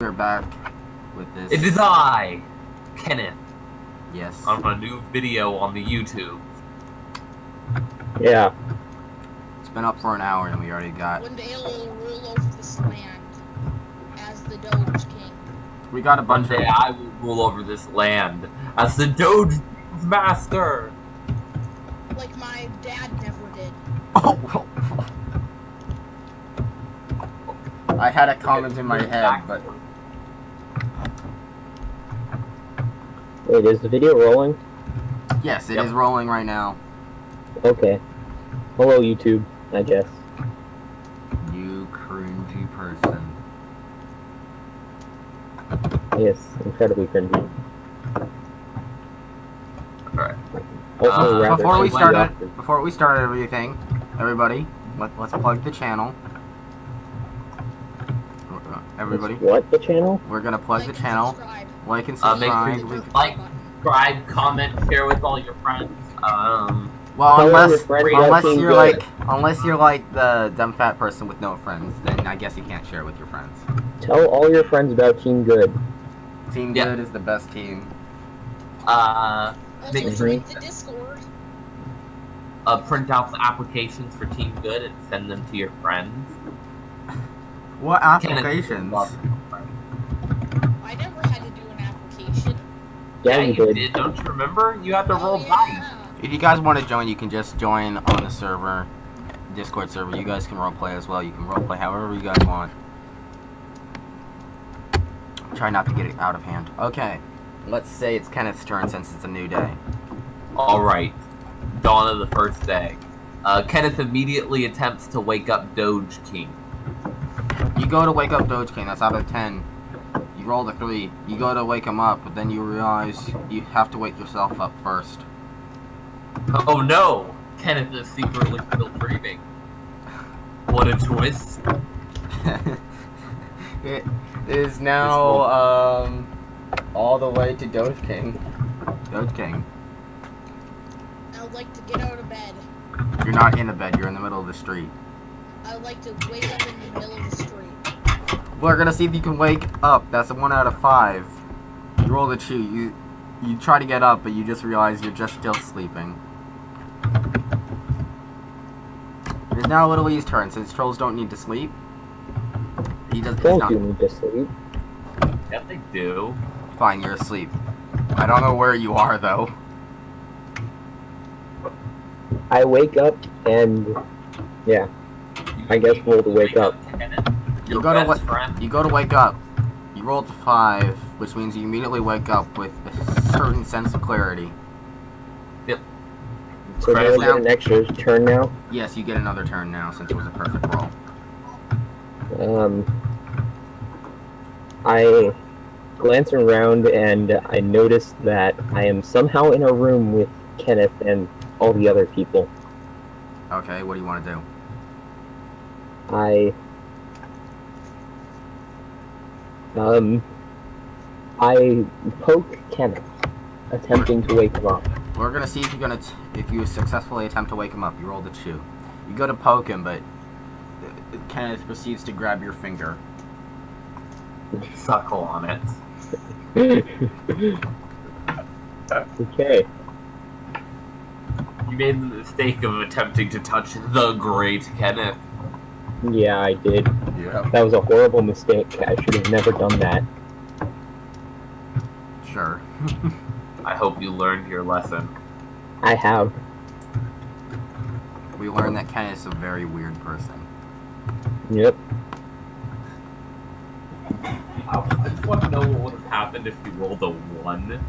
We're back with this. It is I, Kenneth, Yes. on a new video on the YouTube. Yeah. It's been up for an hour and we already got. One day will rule over this land as the Doge King. We got a One bunch day of. I will rule over this land as the Doge Master. Like my dad never did. Oh. I had a comment in my head, but. Wait, is the video rolling? Yes, it Yep. is rolling right now. Okay. Hello, YouTube, I guess. You cringy person. Yes, incredibly cringy. Alright. Also, rather Before we started everything, everybody, let's plug the channel. Everybody, What, the channel? we're gonna plug the channel. Subscribe. Like and Make sure subscribe. you like, subscribe, comment, share with all your friends. Well, Tell unless your friends about Team Good. unless you're like the dumb fat person with no friends, then I guess you can't share with your friends. Tell all your friends about Team Good. Team Yeah. Good is the best team. Also, Make sure- join the Discord. Print out the applications for Team Good and send them to your friends. What Kenneth, applications? I never had to do an application. Yeah, you you did. did. Don't you remember? You had to Oh, roll dice. yeah. If you guys want to join, you can just join on the server, Discord server. You guys can roleplay as well. You can roleplay however you guys want. Try not to get it out of hand. Okay, let's say it's Kenneth's turn since it's a new day. Alright. Dawn of the first day. Kenneth immediately attempts to wake up Doge King. You go to wake up Doge King. That's out of 10. You roll the 3. You go to wake him up, but then you realize you have to wake yourself up first. Oh no! Kenneth is secretly still dreaming. What a twist. It is now all the way to Doge King. Doge King. I would like to get out of bed. You're not in a bed. You're in the middle of the street. I would like to wake up in the middle of the street. We're gonna see if you can wake up. That's a 1 out of 5. You roll the 2. You try to get up, but you just realize you're just still sleeping. It is now Little E's turn. Since trolls don't need to sleep, he does. Don't you need to sleep? Yeah, they do. Fine, you're asleep. I don't know where you are though. I wake up and... yeah. I guess roll to wake up. Kenneth, You your go to best friend. You go to wake up. You roll to 5, which means you immediately wake up with a certain sense of clarity. Yep. So do I get an extra turn now? Yes, you get another turn now since it was a perfect roll. I glance around and I notice that I am somehow in a room with Kenneth and all the other people. Okay, what do you want to do? I poke Kenneth, attempting to wake him up. We're gonna see if if you successfully attempt to wake him up. You roll the 2. You go to poke him, but Kenneth proceeds to grab your finger. Suckle on it. Okay. You made the mistake of attempting to touch the great Kenneth. Yeah, I did. Yeah. That was a horrible mistake. I should have never done that. Sure. I hope you learned your lesson. I have. We learned that Kenneth's a very weird person. Yep. I just want to know what would have happened if you rolled a 1.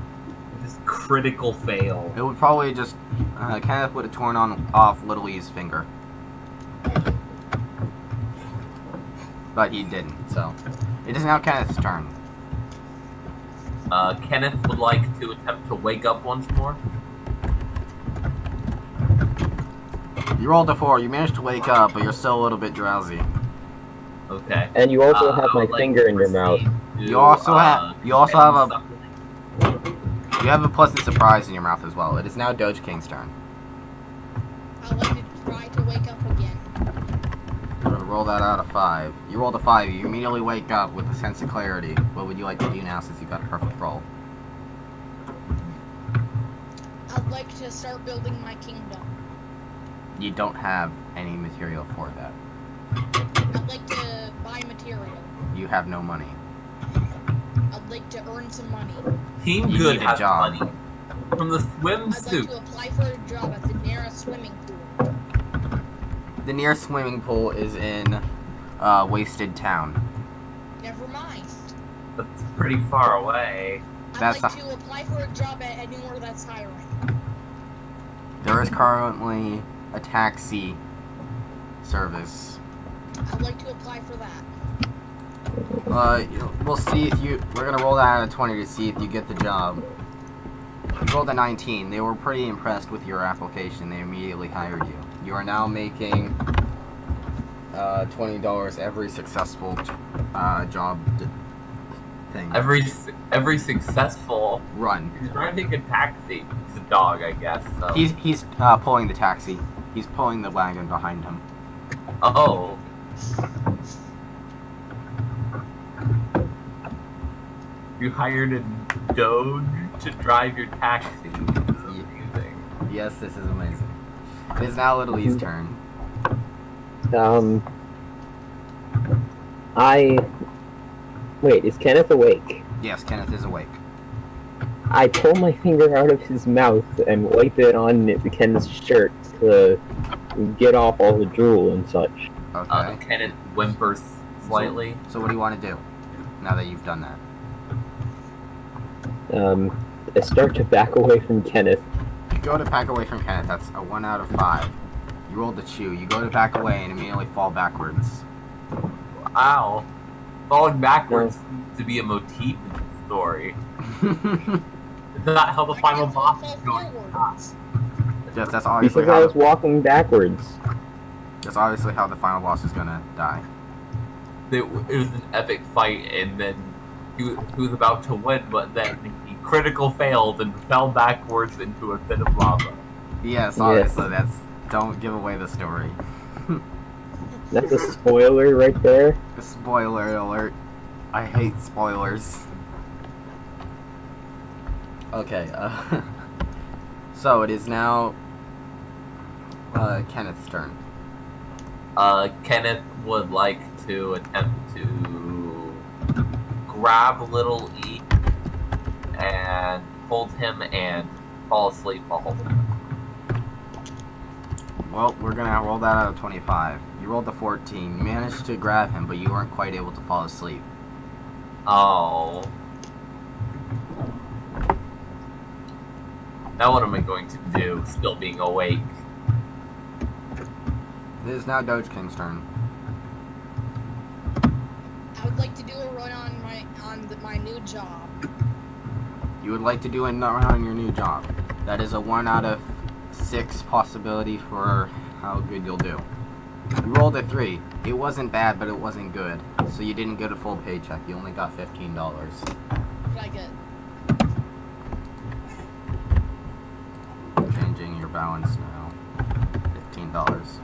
Just critical fail. It would probably just Kenneth would have torn off Little E's finger, but he didn't. So it is now Kenneth's turn. Kenneth would like to attempt to wake up once more. You rolled a 4. You managed to wake up, but you're still a little bit drowsy. Okay. And you also have I my would like finger to in your mouth. proceed to, You also have suckling. You have a pleasant surprise in your mouth as well. It is now Doge King's turn. I would like to try to wake up again. We're gonna roll that out of 5. You rolled a 5. You immediately wake up with a sense of clarity. What would you like to do now since you got a perfect roll? I'd like to start building my kingdom. You don't have any material for that. I'd like to buy material. You have no money. I'd like to earn some money. Team You Good need a has job. money. From the I'd like swimsuit. to apply for a job at the nearest swimming pool. The nearest swimming pool is in Wasted Town. Never mind. That's pretty far away. That's I'd like to apply for a job at anywhere that's hiring. There is currently a taxi service. I'd like to apply for that. We'll see if you. We're gonna roll that out of 20 to see if you get the job. You rolled a 19. They were pretty impressed with your application. They immediately hired you. You are now making $20 every successful job thing. Every successful Run. He's driving a taxi. He's a dog, I guess. So. He's pulling the taxi. He's pulling the wagon behind him. Oh. You hired a Doge to drive your taxi. This is amazing. Yes, this is amazing. It is now Little E's turn. Wait, is Kenneth awake? Yes, Kenneth is awake. I pull my finger out of his mouth and wipe it on Kenneth's shirt to get off all the drool and such. Okay. Kenneth whimpers slightly. So what do you want to do now that you've done that? I start to back away from Kenneth. You go to back away from Kenneth. That's a 1 out of 5. You rolled the chew. You go to back away and immediately fall backwards. Wow. Falling backwards seems to be a motif in the story. Is that how the final boss is going to die? Yes, that's obviously Because I how. was walking backwards. That's obviously how the final boss is gonna die. It was an epic fight, and then he was about to win, but then he critical failed and fell backwards into a pit of lava. Yes, obviously. That's. Don't give away the story. That's a spoiler right there. Spoiler alert. I hate spoilers. Okay, so it is now Kenneth's turn. Kenneth would like to attempt to grab Little E and hold him and fall asleep while holding him. Well, we're gonna roll that out of 25. You rolled a 14. You managed to grab him, but you weren't quite able to fall asleep. Oh. Now what am I going to do, still being awake? It is now Doge King's turn. I would like to do a run on my new job. You would like to do a run on your new job. That is a 1 out of 6 possibility for how good you'll do. You rolled a 3. It wasn't bad, but it wasn't good. So you didn't get a full paycheck. You only got $15. What did I get? Changing your balance now. $15.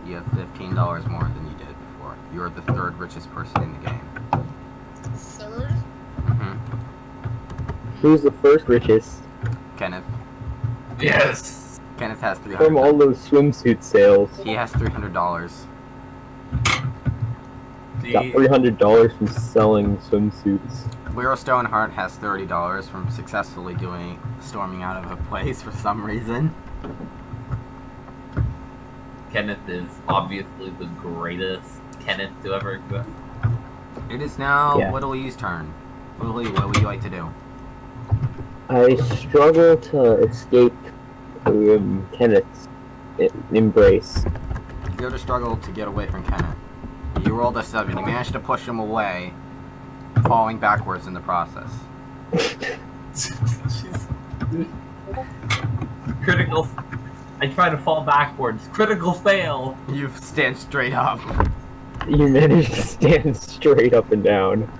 You have $15 more than you did before. You're the 3rd richest person in the game. Third? Who's the first richest? Kenneth. Yes! Kenneth has From all $300. those swimsuit sales. He has $300. Got $300 from selling swimsuits. Lyra Stoneheart has $30 from successfully storming out of a place for some reason. Kenneth is obviously the greatest Kenneth to ever exist. It is now Yeah. Little E's turn. Little E, what would you like to do? I struggle to escape Kenneth's embrace. You go to struggle to get away from Kenneth. You rolled a 7. You managed to push him away, falling backwards in the process. Critical. I try to fall backwards. Critical fail. You stand straight up. You managed to stand straight up and down.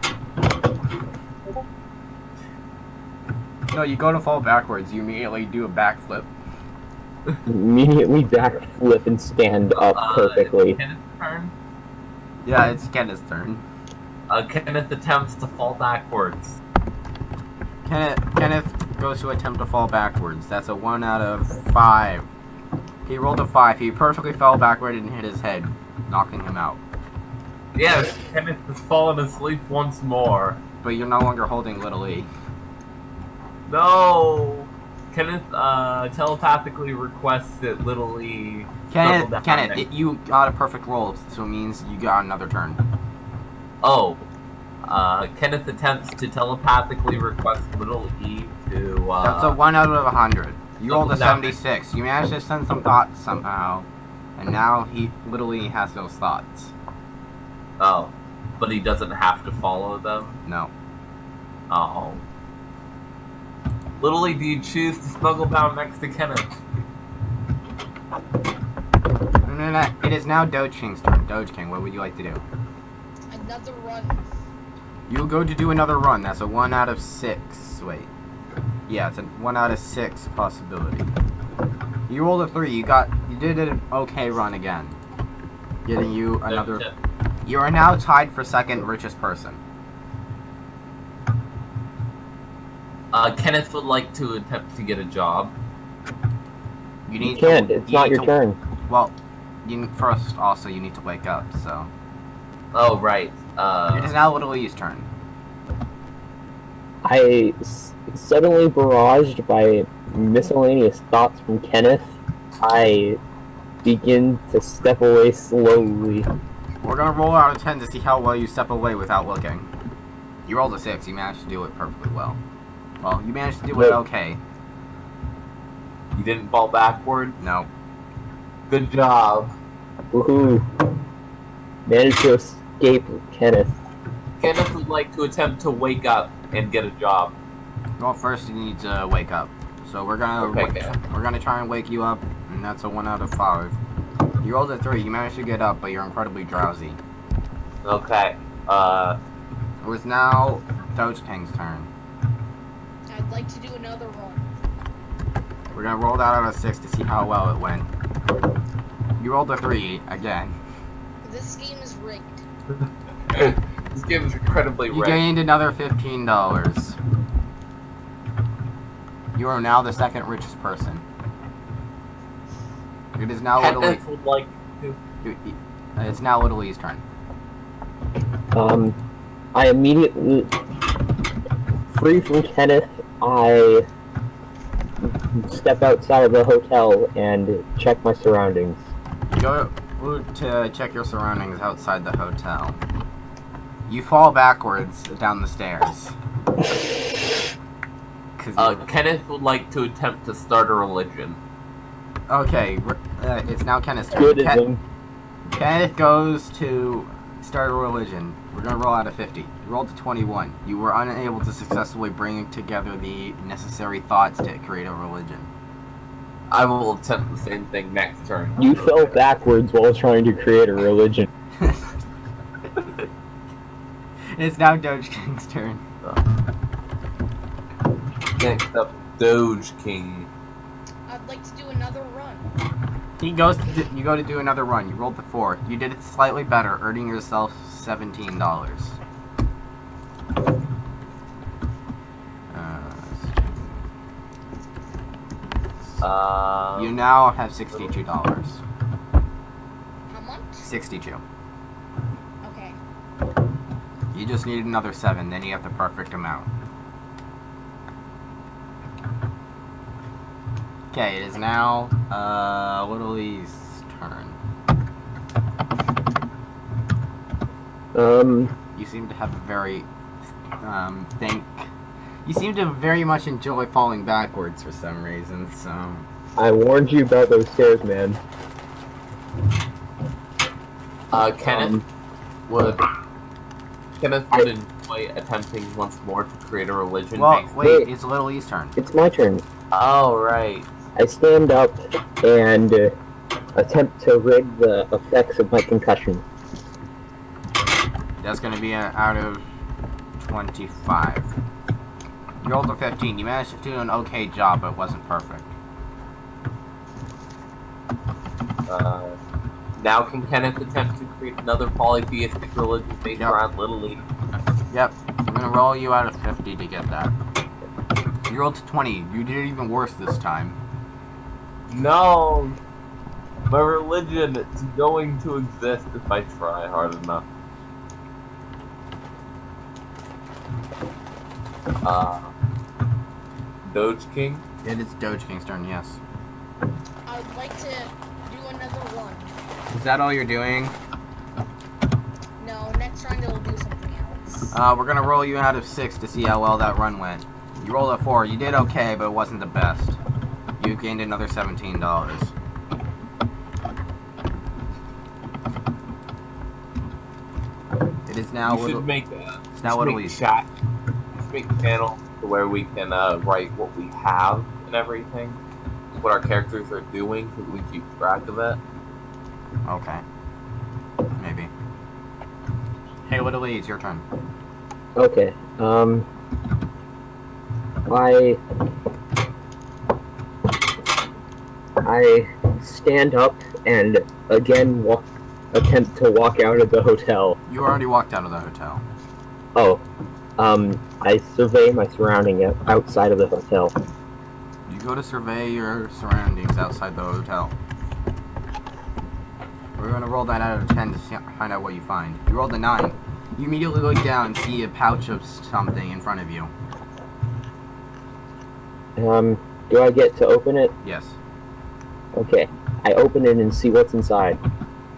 No, you go to fall backwards. You immediately do a backflip. Immediately backflip and stand up perfectly. Kenneth turn? Yeah, it's Kenneth's turn. Kenneth attempts to fall backwards. Kenneth goes to attempt to fall backwards. That's a 1 out of 5. He rolled a 5. He perfectly fell backward and hit his head, knocking him out. Yes, Kenneth has fallen asleep once more. But you're no longer holding little E. No! Kenneth telepathically requests that Little E... snuggle down Kenneth, you got a perfect roll, so it means you got another turn. Oh. Kenneth attempts to telepathically request Little E to, That's a 1 out of 100. You rolled a snuggle down. 76. You managed to send some thoughts somehow, and now Little E has those thoughts. Oh. But he doesn't have to follow them? No. Oh. Little E, do you choose to snuggle down next to Kenneth? It is now Doge King's turn. Doge King, what would you like to do? Another run. You go to do another run. That's a 1 out of 6. Wait. Yeah, it's a 1 out of 6 possibility. You rolled a 3. You did an okay run again. Getting you another... You are now tied for second richest person. Kenneth would like to attempt to get a job. You can't. It's not your turn. Well, first also you need to wake up, so... Oh, right. It is now Little E's turn. Suddenly barraged by miscellaneous thoughts from Kenneth, I begin to step away slowly. We're gonna roll out of 10 to see how well you step away without looking. You rolled a 6. You managed to do it perfectly well. Well, you managed to do it okay. You didn't fall backward? No. Good job. Woohoo! Managed to escape Kenneth. Kenneth would like to attempt to wake up and get a job. Well, first you need to wake up. So we're gonna we're gonna try and wake you up, and that's a 1 out of 5. You rolled a 3. You managed to get up, but you're incredibly drowsy. Okay. It was now Doge King's turn. I'd like to do another run. We're gonna roll that out of 6 to see how well it went. You rolled a 3 again. This game is rigged. This game is incredibly You rigged. gained another $15. You are now the second richest person. It is now Little Kenneth would like to... It's now Little E's turn. I immediately, free from Kenneth, I step outside of the hotel and check my surroundings. You go to check your surroundings outside the hotel. You fall backwards down the stairs. Kenneth would like to attempt to start a religion. Okay, it's now Kenneth's turn. Buddhism. Kenneth goes to start a religion. We're gonna roll out of 50. You rolled a 21. You were unable to successfully bring together the necessary thoughts to create a religion. I will attempt the same thing next turn. You fell backwards while trying to create a religion. It's now Doge King's turn. Next up, Doge King. I'd like to do another run. You go to do another run. You rolled the 4. You did it slightly better, earning yourself $17. You now have $62. How much? 62. Okay. You just need another 7, then you have the perfect amount. Okay, it is now Little E's turn. You seem to have a very you seem to very much enjoy falling backwards for some reason, so... I warned you about those stairs, man. Kenneth would enjoy attempting once more to create a religion. Well, wait, it's Little E's turn. It's my turn. Oh, right. I stand up and attempt to rid the effects of my concussion. That's gonna be out of 25. You rolled a 15. You managed to do an okay job, but it wasn't perfect. Now can Kenneth attempt to create another polytheistic religion based Yep. around Little League? Yep. I'm gonna roll you out of 50 to get that. You rolled to 20. You did even worse this time. No! My religion is going to exist if I try hard enough. Doge King? It is Doge King's turn, yes. I would like to do another one. Is that all you're doing? No, next round we'll do something else. We're gonna roll you out of 6 to see how well that run went. You rolled a 4. You did okay, but it wasn't the best. You gained another $17. It is now You should make it's now Little League. chat. You should make a channel to where we can write what we have and everything. What our characters are doing, so we keep track of it. Okay. Maybe. Hey, Little League, it's your turn. Okay. I stand up and again attempt to walk out of the hotel. You already walked out of the hotel. Oh, I survey my surrounding outside of the hotel. You go to survey your surroundings outside the hotel. We're gonna roll that out of 10 to find out what you find. You rolled a 9. You immediately look down and see a pouch of something in front of you. Do I get to open it? Yes. Okay. I open it and see what's inside.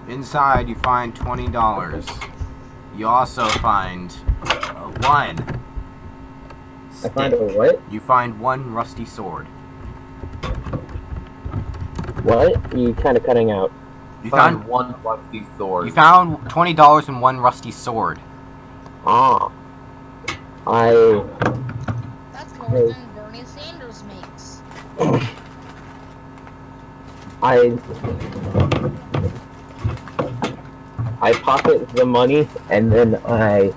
Inside, you find $20. You also find one. I find a stick. what? You find one rusty sword. What? You kind of cutting out. You Find found one rusty sword. You found $20 and one rusty sword. Ah. That's more than Bernie Sanders makes. I pocket the money and then I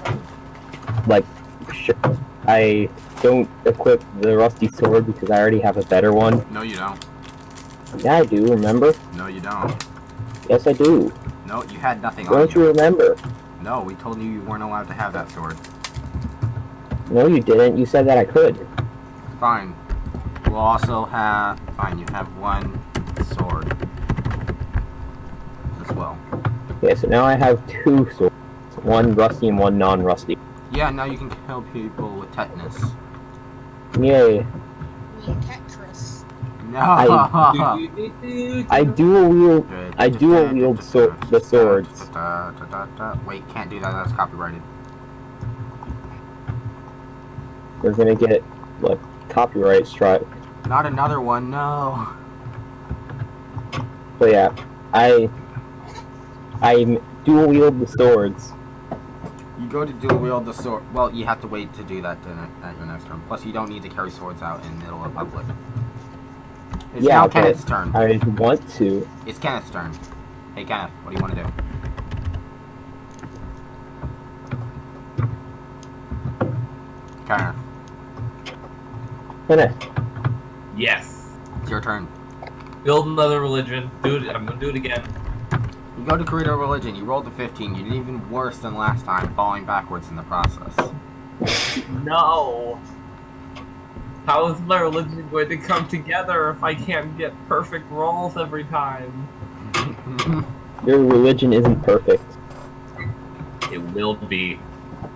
don't equip the rusty sword because I already have a better one. No, you don't. Yeah, I do, remember? No, you don't. Yes, I do. No, you had nothing on Don't you. you remember? No, we told you you weren't allowed to have that sword. No, you didn't. You said that I could. Fine. We'll also have... Fine, you have one sword. As well. Yeah, so now I have 2 swords. One rusty and one non-rusty. Yeah, now you can kill people with tetanus. Yay. I mean, Tetris. No! I dual wield the swords. Wait, can't do that. That's copyrighted. We're gonna get, like, copyright strike. Not another one, no. So yeah, I dual wield the swords. You go to dual wield the sword. Well, you have to wait to do that at your next turn. Plus, you don't need to carry swords out in the middle of public. It's Yeah, now okay. Kenneth's turn. I want to. It's Kenneth's turn. Hey, Kenneth, what do you want to do? Kenneth, Kenneth, Yes. it's your turn. Build another religion. Do it. I'm gonna do it again. You go to create a religion. You rolled a 15. You did even worse than last time, falling backwards in the process. No. How is my religion going to come together if I can't get perfect rolls every time? your religion isn't perfect. It will be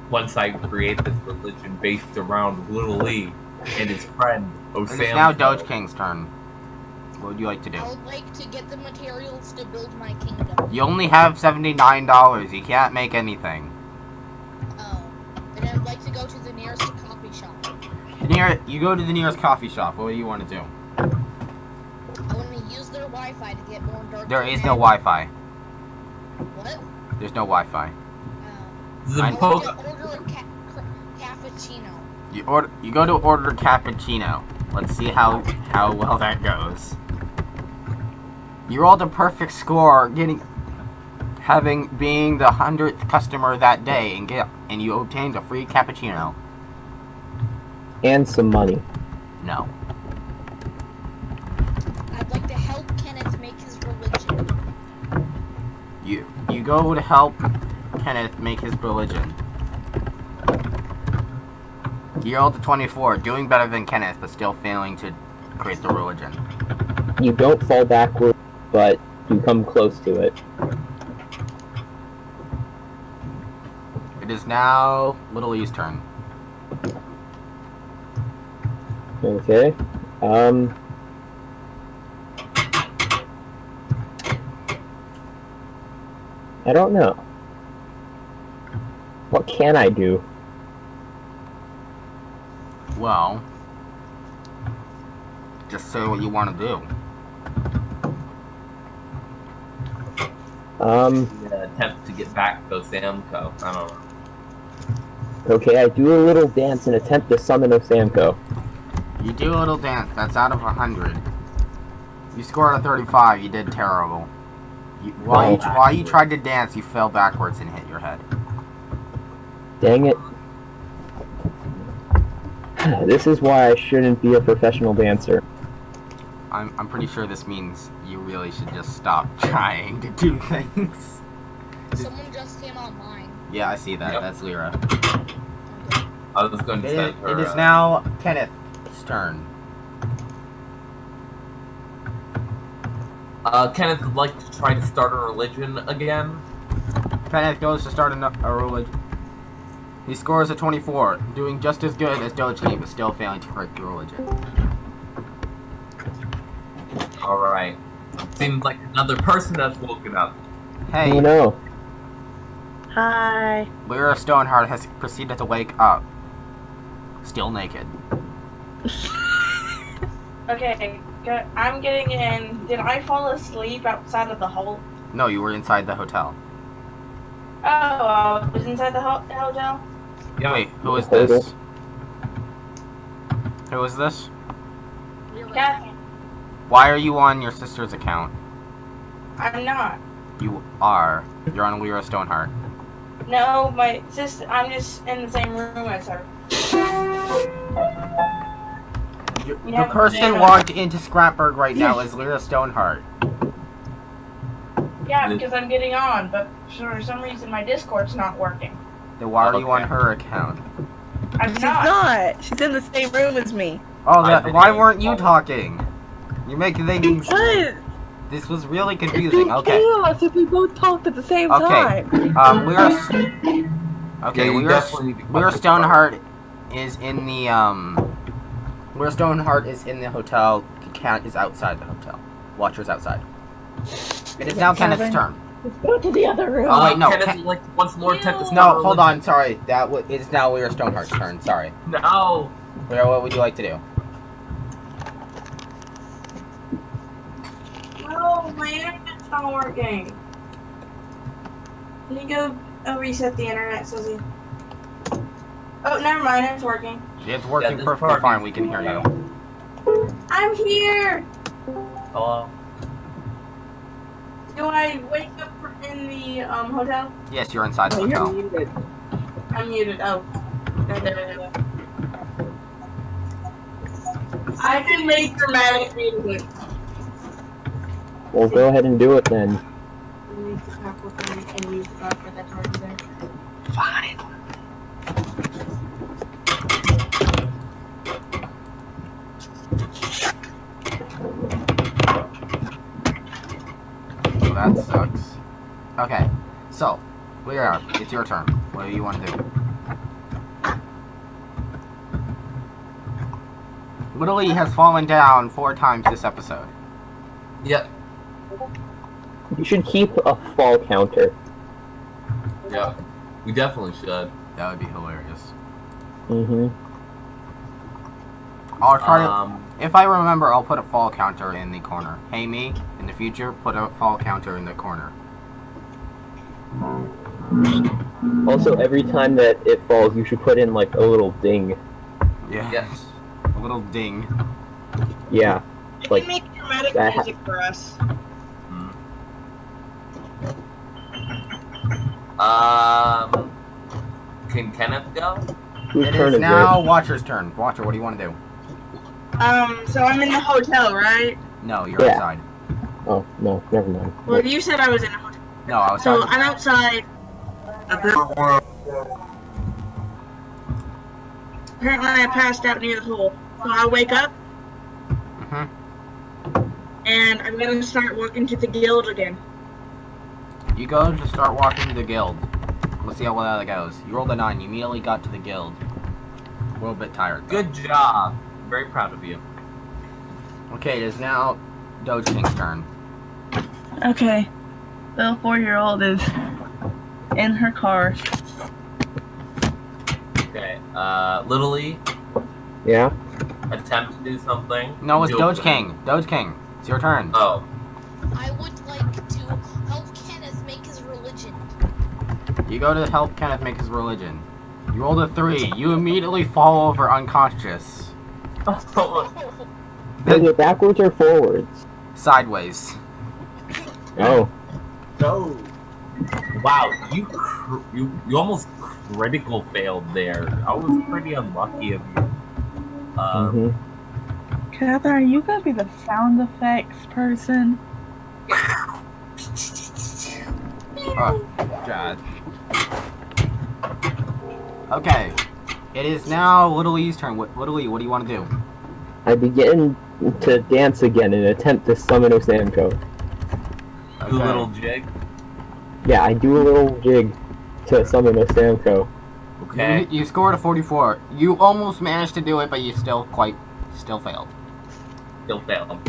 once I create this religion based around Little Lee and his friend And it's Osam. now Doge King's turn. What would you like to do? I would like to get the materials to build my kingdom. You only have $79. You can't make anything. Oh. Then I would like to go to the nearest coffee shop. You go to the nearest coffee shop. What do you want to do? I want to use their Wi-Fi to get more dark. There is no Wi-Fi. What? There's no Wi-Fi. This is I- I want impossible. to order a cappuccino. You go to order a cappuccino. Let's see how well that goes. You rolled a perfect score, being the 100th customer that day, and you obtained a free cappuccino. And some money. No. I'd like to help Kenneth make his religion. go to help Kenneth make his religion. You rolled a 24, doing better than Kenneth, but still failing to create the religion. You don't fall backward, but you come close to it. It is now Little E's turn. Okay. I don't know. What can I do? Well, just say what you want to do. Attempt to get back to Samco. I don't know. Okay, I do a little dance and attempt to summon a Samco. You do a little dance. That's out of 100. You scored a 35. You did terrible. While you tried to dance, you fell backwards and hit your head. Dang it. This is why I shouldn't be a professional dancer. I'm pretty sure this means you really should just stop trying to do things. Someone just came online. Yeah, I see that. Yep. That's Lyra. Okay. I was going to send her. It is now Kenneth's turn. Kenneth would like to try to start a religion again. Kenneth goes to start a religion. He scores a 24, doing just as good as Dochi, but still failing to create the religion. Alright. Seems like another person has woken up. Hey, Oh no. Hi. Lyra Stoneheart has proceeded to wake up. Still naked. Okay, I'm getting in. Did I fall asleep outside of the hole? No, you were inside the hotel. Oh, I was inside the hotel? Yeah. Wait, who is Hotel. this? Who is this? Really? Kathy. Why are you on your sister's account? I'm not. You are. You're on Lyra Stoneheart. No, my sister. I'm just in the same room as her. The Yeah, person yeah. logged into Scrapburg right now is Lyra Stoneheart. Yeah, because I'm getting on, but for some reason my Discord's not working. Then why are you on Okay. her account? I'm She's not. not. She's in the same room as me. Oh, I've been why getting weren't you called. talking? You're making things. Because This was really it'd be confusing. Okay. chaos if we both talked at the same Okay. time. Lyra. Okay, Yeah, you Lyra definitely need to Lyra cut this Stoneheart is in the Lyra Stoneheart is in the hotel. Cat is outside the hotel. Watcher's outside. It is now Kenneth's turn. Let's go to the other room. Oh, wait, no, Kenneth Ken- would like to once more attempt to No, start a hold religion. on. Sorry, it is now Lyra Stoneheart's turn. Sorry. No. Lyra, what would you like to do? No, my internet's not working. Can you go reset the internet, Susie? Oh, never mind, it's working. It's working this perfectly part fine. is- We can hear you. I'm here! Hello. Do I wake up in the hotel? Yes, you're inside the Oh, you're hotel. muted. I'm muted. Oh. Da. I can make dramatic music. Well, go ahead and do it then. And use the car for that charger there. Fine. So that sucks. Okay, so Lyra, it's your turn. What do you want to do? Little E has fallen down 4 times this episode. Yep. You should keep a fall counter. Yep. We definitely should. That would be hilarious. Mm-hmm. I'll try to. If I remember, I'll put a fall counter in the corner. Hey, me, in the future, put a fall counter in the corner. Also, every time that it falls, you should put in, like, a little ding. Yeah. Yes. A little ding. Yeah. You Like, can make dramatic that music for us. Can Kenneth go? whose It turn is is now Watcher's turn. Watcher, what do you want to do? So I'm in the hotel, right? No, you're Yeah. outside. it? Oh, no, never mind. Well, you said I was in a hotel. No, I was So talking. I'm outside. Apparently I passed out near the hole. So I wake up Mhm. and I'm gonna start walking to the guild again. You go to start walking to the guild. Let's see how well that goes. You rolled a 9. You immediately got to the guild. A little bit tired. Though. Good job. I'm very proud of you. Okay, it is now Doge King's turn. Okay. The 4-year-old is in her car. Okay. Little E, Yeah? attempt to do something. No, it's Do Doge it. King. Doge King. It's your turn. Oh. I would like to help Kenneth make his religion. You go to help Kenneth make his religion. You rolled a 3. You immediately fall over unconscious. Is it backwards or forwards? Sideways. Oh. No. Wow, you almost critical failed there. I was pretty unlucky of you. Mm-hmm. Catherine, are you gonna be the sound effects person? Oh, God. Okay. It is now Little E's turn. Little E, what do you want to do? I begin to dance again and attempt to summon Osamko. Do a little jig. Yeah, I do a little jig to summon Osamko. Okay. You scored a 44. You almost managed to do it, but you still failed. Still failed.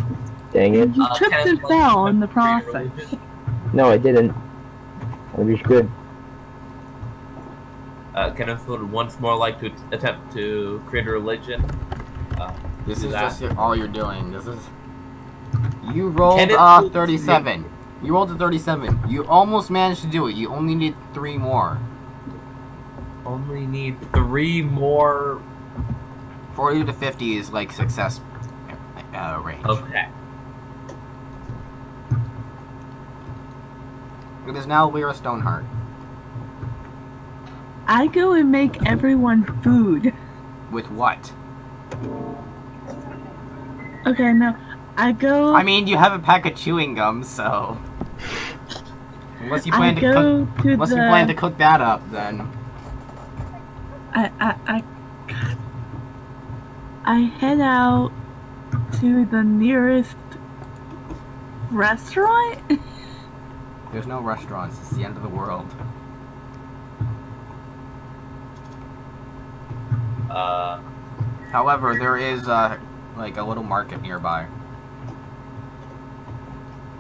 Dang it. You tripped Kenneth, and like, fell in the attempt to process. create a religion. No, I didn't. I was good. Kenneth would once more like to attempt to create a religion. This Do is that. just all you're doing. This is. You rolled Kenneth will 37. You rolled a 37. You almost managed to do it. You only need 3 more. Only need 3 more. 40 to 50 is like success range. Okay. It is now Lyra Stoneheart. I go and make everyone food. With what? Okay, no. I go. I mean, you have a pack of chewing gum, so. Unless you I plan to cook. go to Unless you the. plan to cook that up, then. I head out to the nearest restaurant. There's no restaurants. It's the end of the world. However, there is like a little market nearby.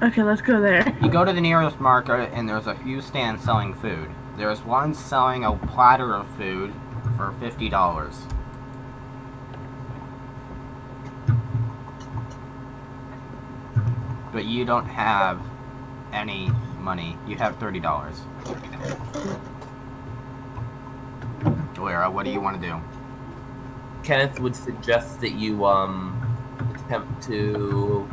Okay, let's go there. You go to the nearest market, and there's a few stands selling food. There's one selling a platter of food for $50. But you don't have any money. You have $30. Lyra, what do you want to do? Kenneth would suggest that you attempt to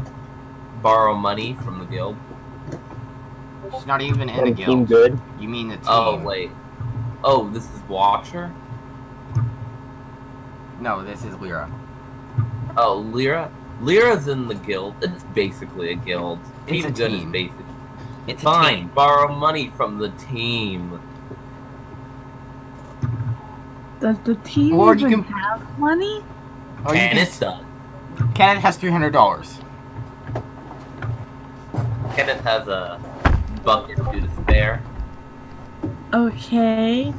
borrow money from the guild. It's not even in a Team guild. good. You mean the team? Oh wait. Oh, this is Watcher. No, this is Lyra. Oh, Lyra. Lyra's in the guild. It's basically a guild. It's a Good team. is basic. It's a Fine. team. Borrow money from the team. Does the team Or you even can- have money? Or you can Kenneth does. Kenneth has $300. Kenneth has a bucket to spare. Okay.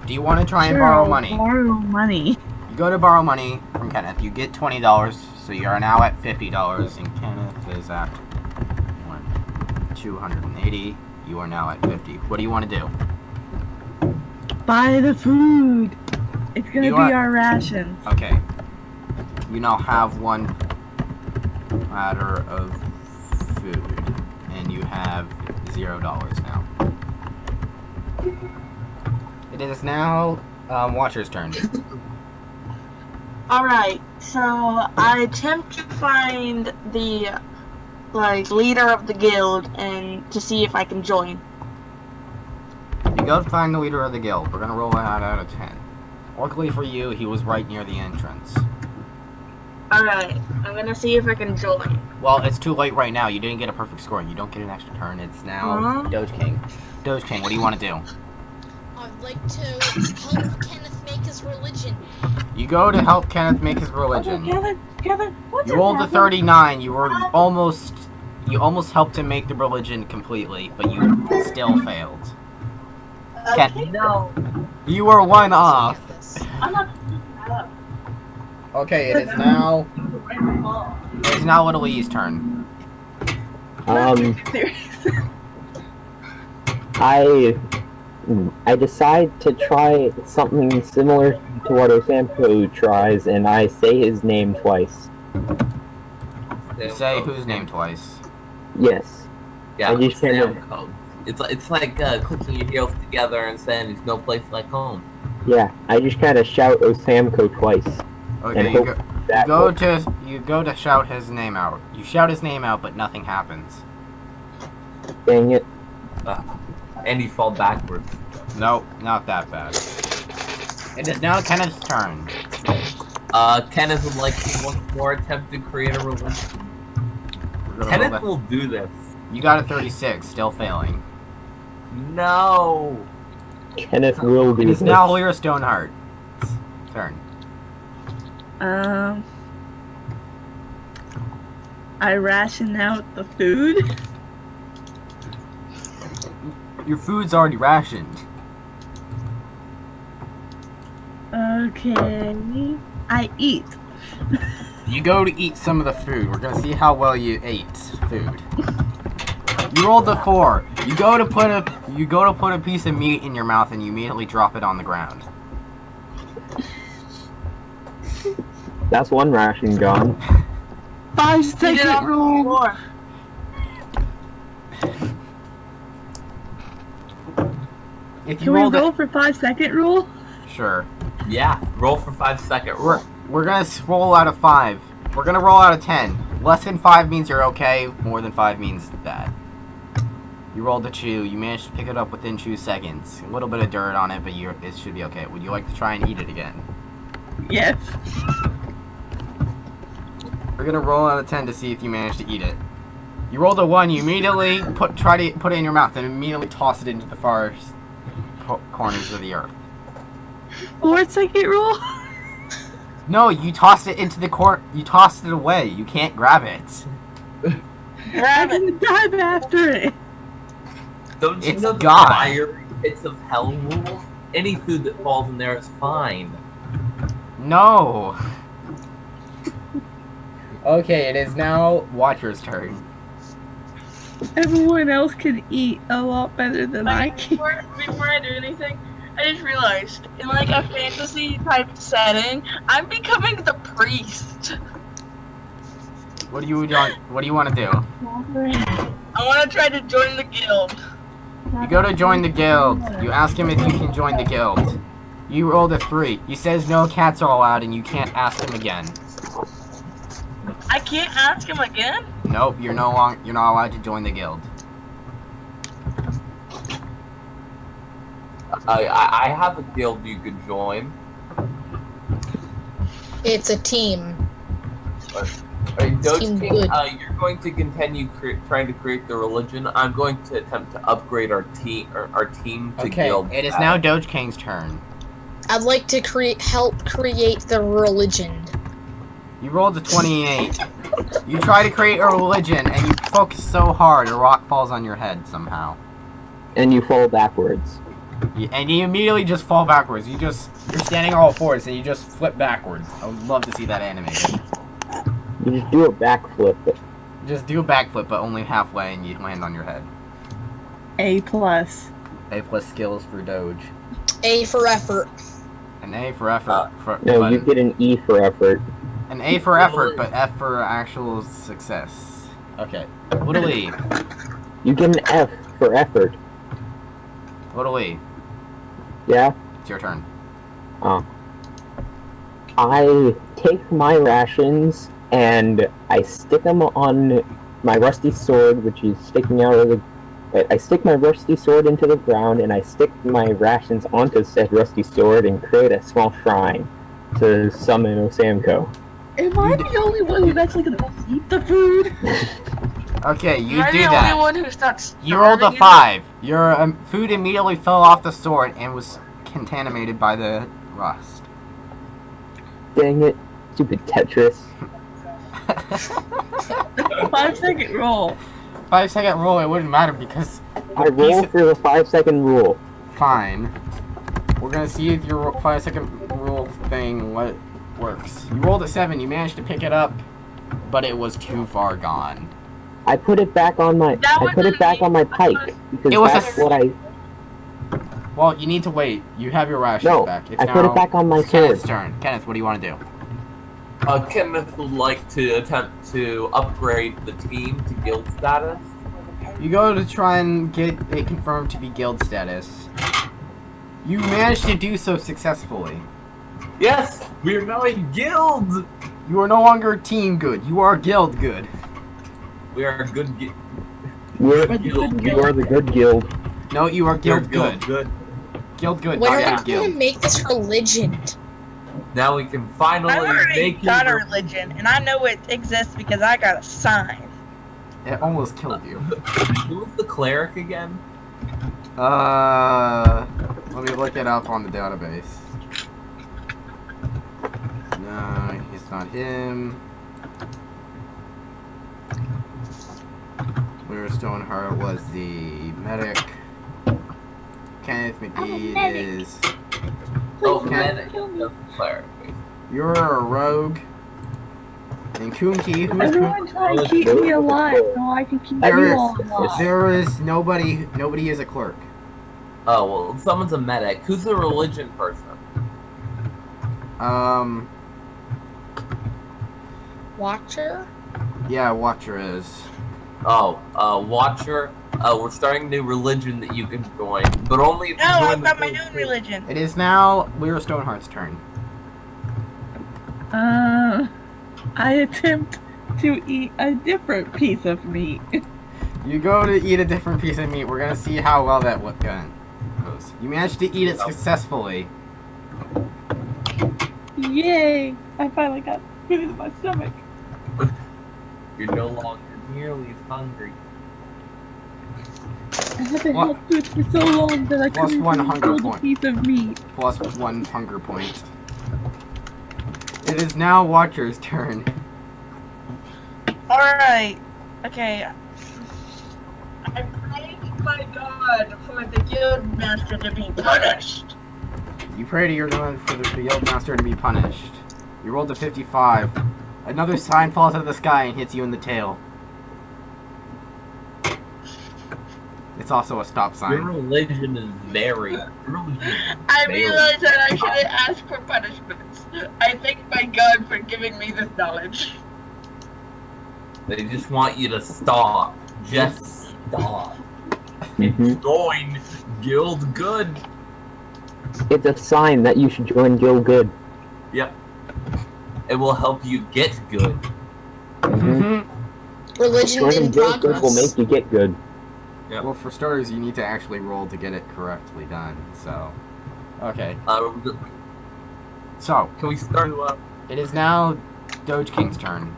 Do you want to try and Sure, borrow I'll money? Borrow money. You go to borrow money from Kenneth. You get $20, so you are now at $50, and Kenneth is at 280. You are now at 50. What do you want to do? Buy the food. It's gonna You be are- our rations. Okay. You now have 1 platter of food, and you have $0 now. It is now Watcher's turn. Alright, so I attempt to find the leader of the guild and to see if I can join. You go to find the leader of the guild. We're gonna roll it out of 10. Luckily for you, he was right near the entrance. Alright, I'm gonna see if I can join. Well, it's too late right now. You didn't get a perfect score. You don't get an extra turn. It's now Huh? Doge King. Doge King, what do you want to do? I'd like to help Kenneth make his religion. You go to help Kenneth make his Okay, religion. Kevin, what's You rolled a happening? 39. You almost helped him make the religion completely, but you still failed. Ken, No. you were one off. Got this. I'm not picking that up. Okay, it is now Little E's turn. Serious. I decide to try something similar to what Osampo tries, and I say his name twice. You say whose name twice? Yes. Yeah, I just kind of- Sam code. It's like clicking your heels together and saying there's no place like home. Yeah, I just kind of shout Osamco twice. Okay, And you hope go, that you go to shout his name out. You shout his name out, but nothing happens. Dang it. And you fall backwards. No, not that bad. It is now Kenneth's turn. Kenneth would like to once more attempt to create a religion. We're gonna roll Kenneth that- will do this. You got a 36, still failing. No. Kenneth will do It is this. now Lyra Stoneheart's turn. I ration out the food. Your food's already rationed. Okay. I eat. You go to eat some of the food. We're gonna see how well you ate food. You rolled a 4. You go to put a piece of meat in your mouth and you immediately drop it on the ground. That's one ration gone. 5-second rule. More. If you Can we rolled roll it, for 5-second rule? sure. Yeah. Roll for 5-second rule. We're gonna roll out of 5. We're gonna roll out of 10. Less than 5 means you're okay. More than 5 means bad. You rolled a chew. You managed to pick it up within 2 seconds. A little bit of dirt on it, but it should be okay. Would you like to try and eat it again? Yes. We're gonna roll out of 10 to see if you manage to eat it. You rolled a 1. You immediately try to put it in your mouth and immediately toss it into the farthest corners of the earth. 4-second rule. No, you tossed it into the You tossed it away. You can't grab it. I'm gonna dive after it. Don't you It's know the God. fiery pits of hell rule? Any food that falls in there is fine. No. Okay, it is now Watcher's turn. Everyone else can eat a lot better than I Like, can. before I do anything, I just realized, in like a fantasy type setting, I'm becoming the priest. What do you want? What do you want to do? I want to try to join the guild. You go to join the guild. You ask him if you can join the guild. You rolled a 3. He says no cats are allowed, and you can't ask him again. I can't ask him again? Nope, you're not allowed to join the guild. I have a guild you could join. It's a team. Doge Team King, good. you're going to continue trying to create the religion. I'm going to attempt to upgrade our team to Okay, guild. it is now Doge King's turn. I'd like to help create the religion. You rolled a 28. You try to create a religion, and you focus so hard, a rock falls on your head somehow. And you fall backwards. And you immediately just fall backwards. You're standing all fours, and you just flip backwards. I would love to see that animated. You just do a backflip. Just do a backflip, but only halfway, and you land on your head. A+. A+ skills for Doge. A for effort. An A for effort. No, you get an E for effort. An A for effort, but F for actual success. Okay. Little E. You get an F for effort. Little E. Yeah? It's your turn. I take my rations and I stick them on my rusty sword, which is sticking out of the... I stick my rusty sword into the ground and I stick my rations onto said rusty sword and create a small shrine to summon Osamco. Am I the only one who's actually gonna eat the food? Okay, you Am I do the that. only one who starts You rolled a starving 5. Your food immediately fell off the sword and was contaminated by the rust. Dang it. Stupid Tetris. 5-second roll. 5-second rule, it wouldn't matter because I roll for the 5-second rule. fine. We're gonna see if your 5-second rule thing what works. You rolled a 7. You managed to pick it up, but it was too far gone. I put it back on my That I was put it back a- on my pike because It was that's a- what I Well, you need to wait. You have your rations no. back. It's I now put it back on my sword. Kenneth's turn. Kenneth, what do you want to do? Kenneth would like to attempt to upgrade the team to guild status. You go to try and get it confirmed to be guild status. You managed to do so successfully. Yes, we are now a guild. You are no longer team good. You are guild good. We are a good guild. You are the good guild. No, you are guild good. Good. Guild good, When not are good we gonna guild. make this religion? Now we can finally I already make got a you. religion, and I know it exists because I got a sign. It almost killed you. Who was the cleric again? Let me look it up on the database. No, it's not him. Stoneheart was the medic. Kenneth McGee is... Oh, Okay. medic. That's the cleric. You're a rogue. And Kunki, who's Everyone try to keep me alive so I can keep There you is- all alive. There is nobody is a clerk. Oh, well, someone's a medic. Who's the religion person? Watcher? Yeah, Watcher is. Oh, Watcher. We're starting a new religion that you can join, but only if No, you join I've the got my guild. own religion. It is now Lyra Stoneheart's turn. I attempt to eat a different piece of meat. You go to eat a different piece of meat. We're gonna see how well that goes. You managed to eat it successfully. Yay! I finally got food in my stomach. You're no longer nearly as hungry. I had to What? help food for so long that I Plus couldn't one even hunger hold a point. piece of meat. Plus 1 hunger point. It is now Watcher's turn. Alright. Okay. I prayed to my god for the guild master to be punished. You pray to your God for the guild master to be punished. You rolled a 55. Another sign falls out of the sky and hits you in the tail. It's also a stop Your sign. religion is very. Your religion is I very- realized that I shouldn't ask for punishments. I thank my god for giving me this knowledge. They just want you to stop. Just stop. Mhm. Join Guild Good. It's a sign that you should join Guild Good. Yep. It will help you get good. Mhm. Religion Joining in Guild Good will progress. make you get good. Yep. Well, for starters, you need to actually roll to get it correctly done. So, okay. So, Can we start? it is now Doge King's turn.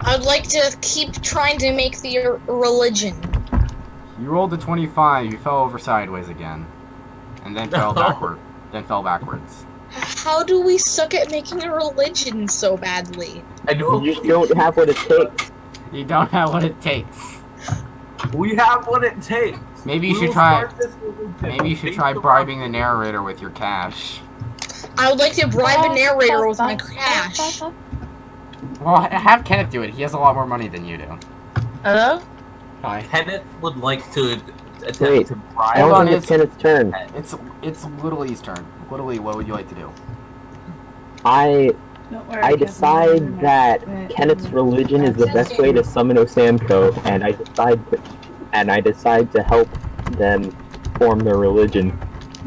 I'd like to keep trying to make the religion. You rolled a 25. You fell over sideways again, and then fell No. backward. Then fell backwards. How do we suck at making a religion so badly? I know. You just don't have what it takes. You don't have what it takes. We have what it takes. Maybe you We should will try. start this religion Maybe you should based try around- bribing the narrator with your cash. I would like to bribe a narrator with my cash. Well, have Kenneth do it. He has a lot more money than you do. Hello? Hi. Kenneth would like to attempt Wait. to I bribe. Hold don't on, think it's it's- Kenneth's turn. It's Little E's turn. Little E, what would you like to do? I Don't worry, I Kevin, decide I'm that not- Kenneth's religion is the best way to summon Osamco, and I decide to help them form their religion.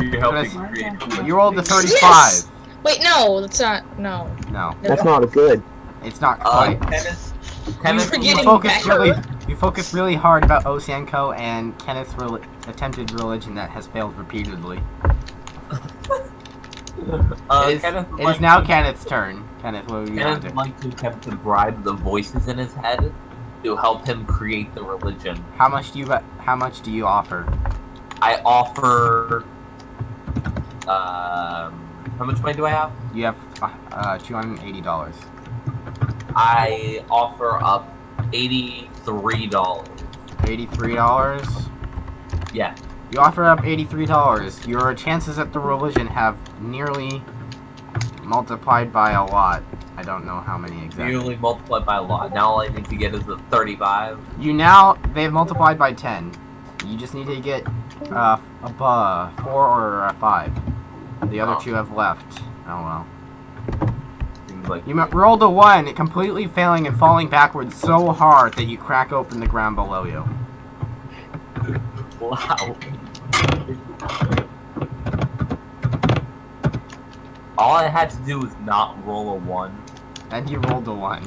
You're helping Chris, create. You rolled a 35. Yes! Wait, no, that's not. No. No, That's not good. it's not quite. Kenneth. You Kenneth. Getting focus better. you focus really hard about Osanko and Kenneth's attempted religion that has failed repeatedly. It is Kenneth would it is like now to- Kenneth's turn. Kenneth, what do you Kenneth want to would do? like to attempt to bribe the voices in his head to help him create the religion. How much do you offer? I offer. How much money do I have? You have $280. I offer up $83. $83? Yeah. You offer up $83. Your chances at the religion have nearly multiplied by a lot. I don't know how many exactly. Usually multiplied by a lot. Now all I need to get is a 35. They've multiplied by 10. You just need to get above 4 or 5. The other 2 have left. Oh well. Seems like You rolled a 1, completely failing and falling backwards so hard that you crack open the ground below you. wow. All I had to do was not roll a 1. And you rolled a 1.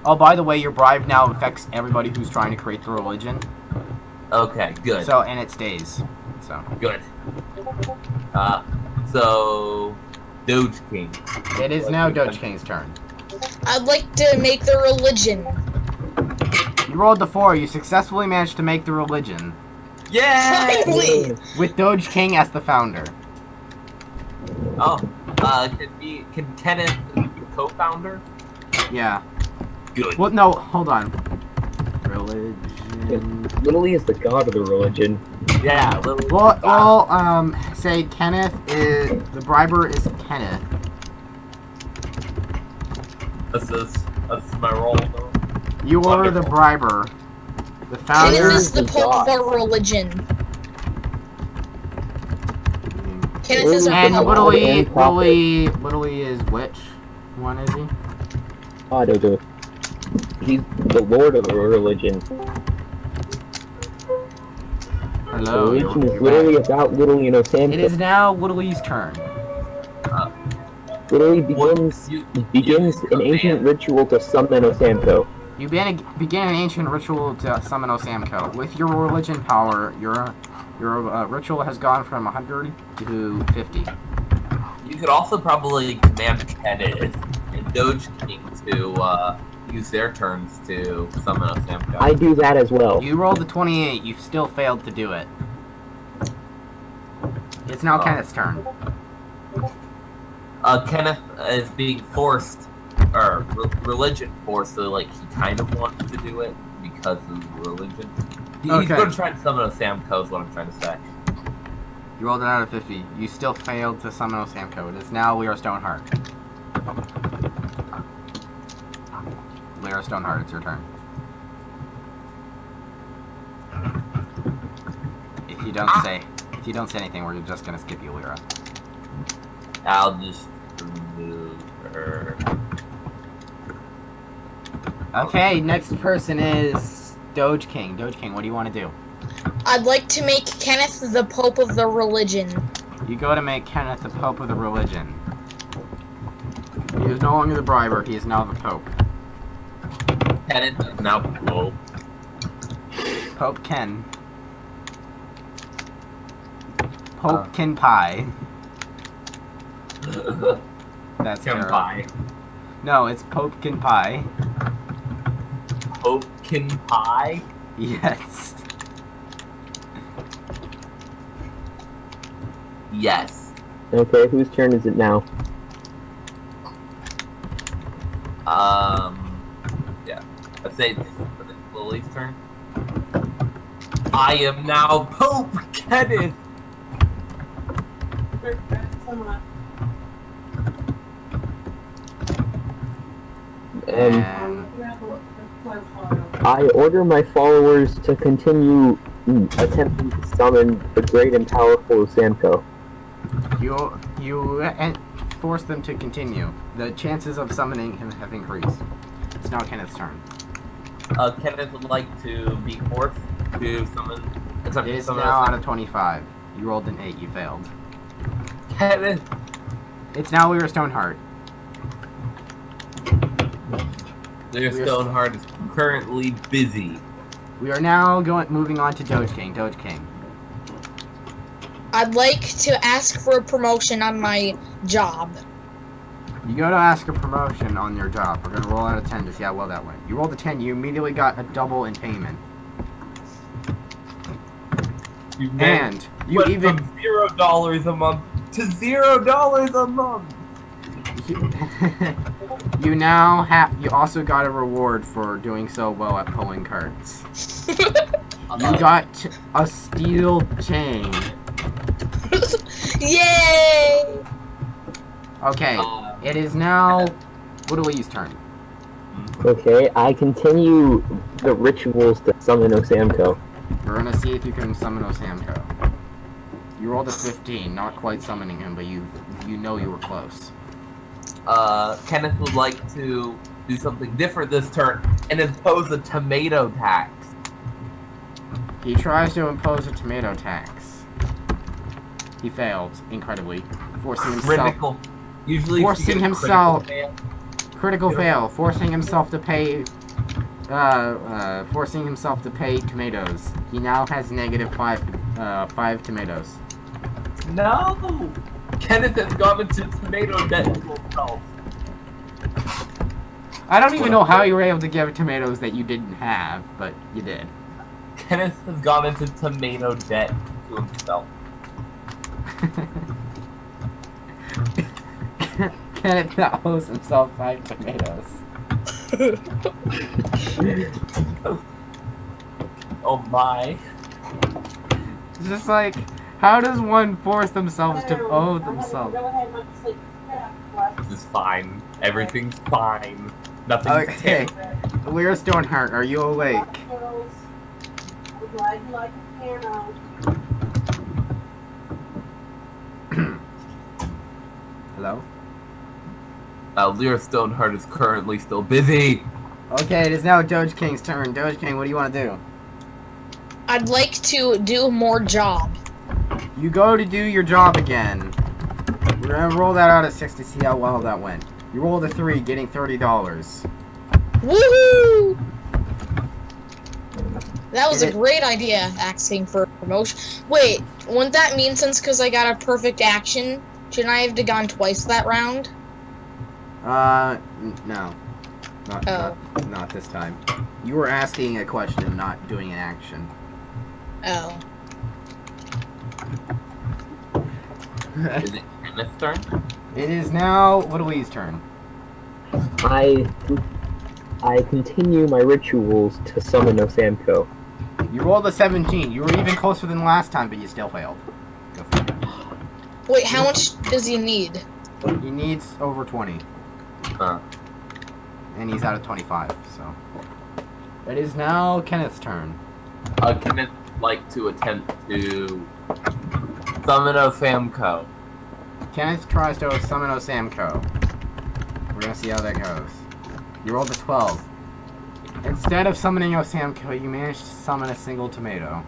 Oh, by the way, your bribe now affects everybody who's trying to create the religion. Okay, good. So, and it stays. So. Good. So Doge King. It is now Doge King's turn. I'd like to make the religion. You rolled the 4. You successfully managed to make the religion. Yay! Finally! With Doge King as the founder. Oh, can Kenneth be co-founder? Yeah. Good. Well, no, hold on. Religion. Literally is the god of the religion. Yeah. Little. Well, say Kenneth is... The briber is Kenneth. That's my role. Though. You are the briber. The Kenneth founder... is the pope of our religion. Kenneth is our And pope. Whittly is which one is he? I don't know. He's the lord of the religion. Hello. Religion is literally about Little Samco. It is now Whittly's turn. Literally begins an ancient ritual to summon Osamco. You begin an ancient ritual to summon Osamco. With your religion power, your ritual has gone from 100 to 50. You could also probably command Kenneth and Doge King to use their turns to summon Osamco. I do that as well. You rolled a 28. You still failed to do it. It's now Kenneth's turn. Kenneth is being forced, or religion forced, so like he kind of wants to do it because of religion. He's Okay. going to try to summon Osamco is what I'm trying to say. You rolled it out of 50. You still failed to summon Osamco. It is now Lyra Stoneheart. Lyra Stoneheart, it's your turn. If you don't say anything, we're just gonna skip you, Lyra. I'll just remove her. Okay, next person is Doge King. Doge King, what do you want to do? I'd like to make Kenneth the pope of the religion. You go to make Kenneth the Pope of the religion. He is no longer the briber, he is now the Pope. Kenneth is now Pope. Pope Ken. Pope Ken Pie. That's terrible. Pie. No, it's Pope Ken Pie. Pope Pie? Yes. Yes. Okay, whose turn is it now? Yeah. I'd say it's Lily's turn. I am now Pope Kenneth! And I order my followers to continue attempting to summon the great and powerful Osamco. you force them to continue. The chances of summoning him have increased. It's now Kenneth's turn. Kenneth would like to be forced to summon. It is now out of 25. You rolled an 8, you failed. Kenneth! It's now Lyra Stoneheart. Their Stoneheart is currently busy. We are now moving on to Doge King. Doge King. I'd like to ask for a promotion on my job. You go to ask a promotion on your job. We're gonna roll out a 10 to see how well that went. You rolled a 10, you immediately got a double in payment. And you went even from $0 a month to $0 a month. you now have. You also got a reward for doing so well at pulling carts. You got a steel chain. Yay! Okay, it is now Woodley's turn. Okay, I continue the rituals to summon Osamko. We're gonna see if you can summon Osamko. You rolled a 15, not quite summoning him, but you know you were close. Kenneth would like to do something different this turn and impose a tomato tax. He tries to impose a tomato tax. He failed, incredibly, forcing himself. Critical. Usually, Forcing himself. Critical fail, forcing himself to pay. Forcing himself to pay tomatoes. He now has negative 5 tomatoes. No! Kenneth has gone into tomato debt to himself. I don't even know how you were able to give tomatoes that you didn't have, but you did. Kenneth has gone into tomato debt to himself. Kenneth now owes himself 5 tomatoes. Oh my. It's just like, how does one force themselves to owe themselves? This is fine. Everything's fine. Nothing's Okay, Lyra Stoneheart, are you awake? Hello? Lyra Stoneheart is currently still busy. Okay, it is now Doge King's turn. Doge King, what do you want to do? I'd like to do more job. You go to do your job again. We're gonna roll that out at 6 to see how well that went. You rolled a 3, getting $30. Woohoo! That was a great idea, asking for a promotion. Wait, wouldn't that mean since because I got a perfect action, shouldn't I have gone twice that round? No. Oh. Not this time. You were asking a question, not doing an action. Oh. Is it Kenneth's turn? It is now Woodley's turn. I continue my rituals to summon Osamko. You rolled a 17. You were even closer than last time, but you still failed. Go for it. Wait, how much does he need? He needs over 20. And he's out of 25, so. It is now Kenneth's turn. Kenneth would like to attempt to summon Osamko. Kenneth tries to summon Osamko. We're gonna see how that goes. You rolled a 12. Instead of summoning Osamko, you managed to summon a single tomato.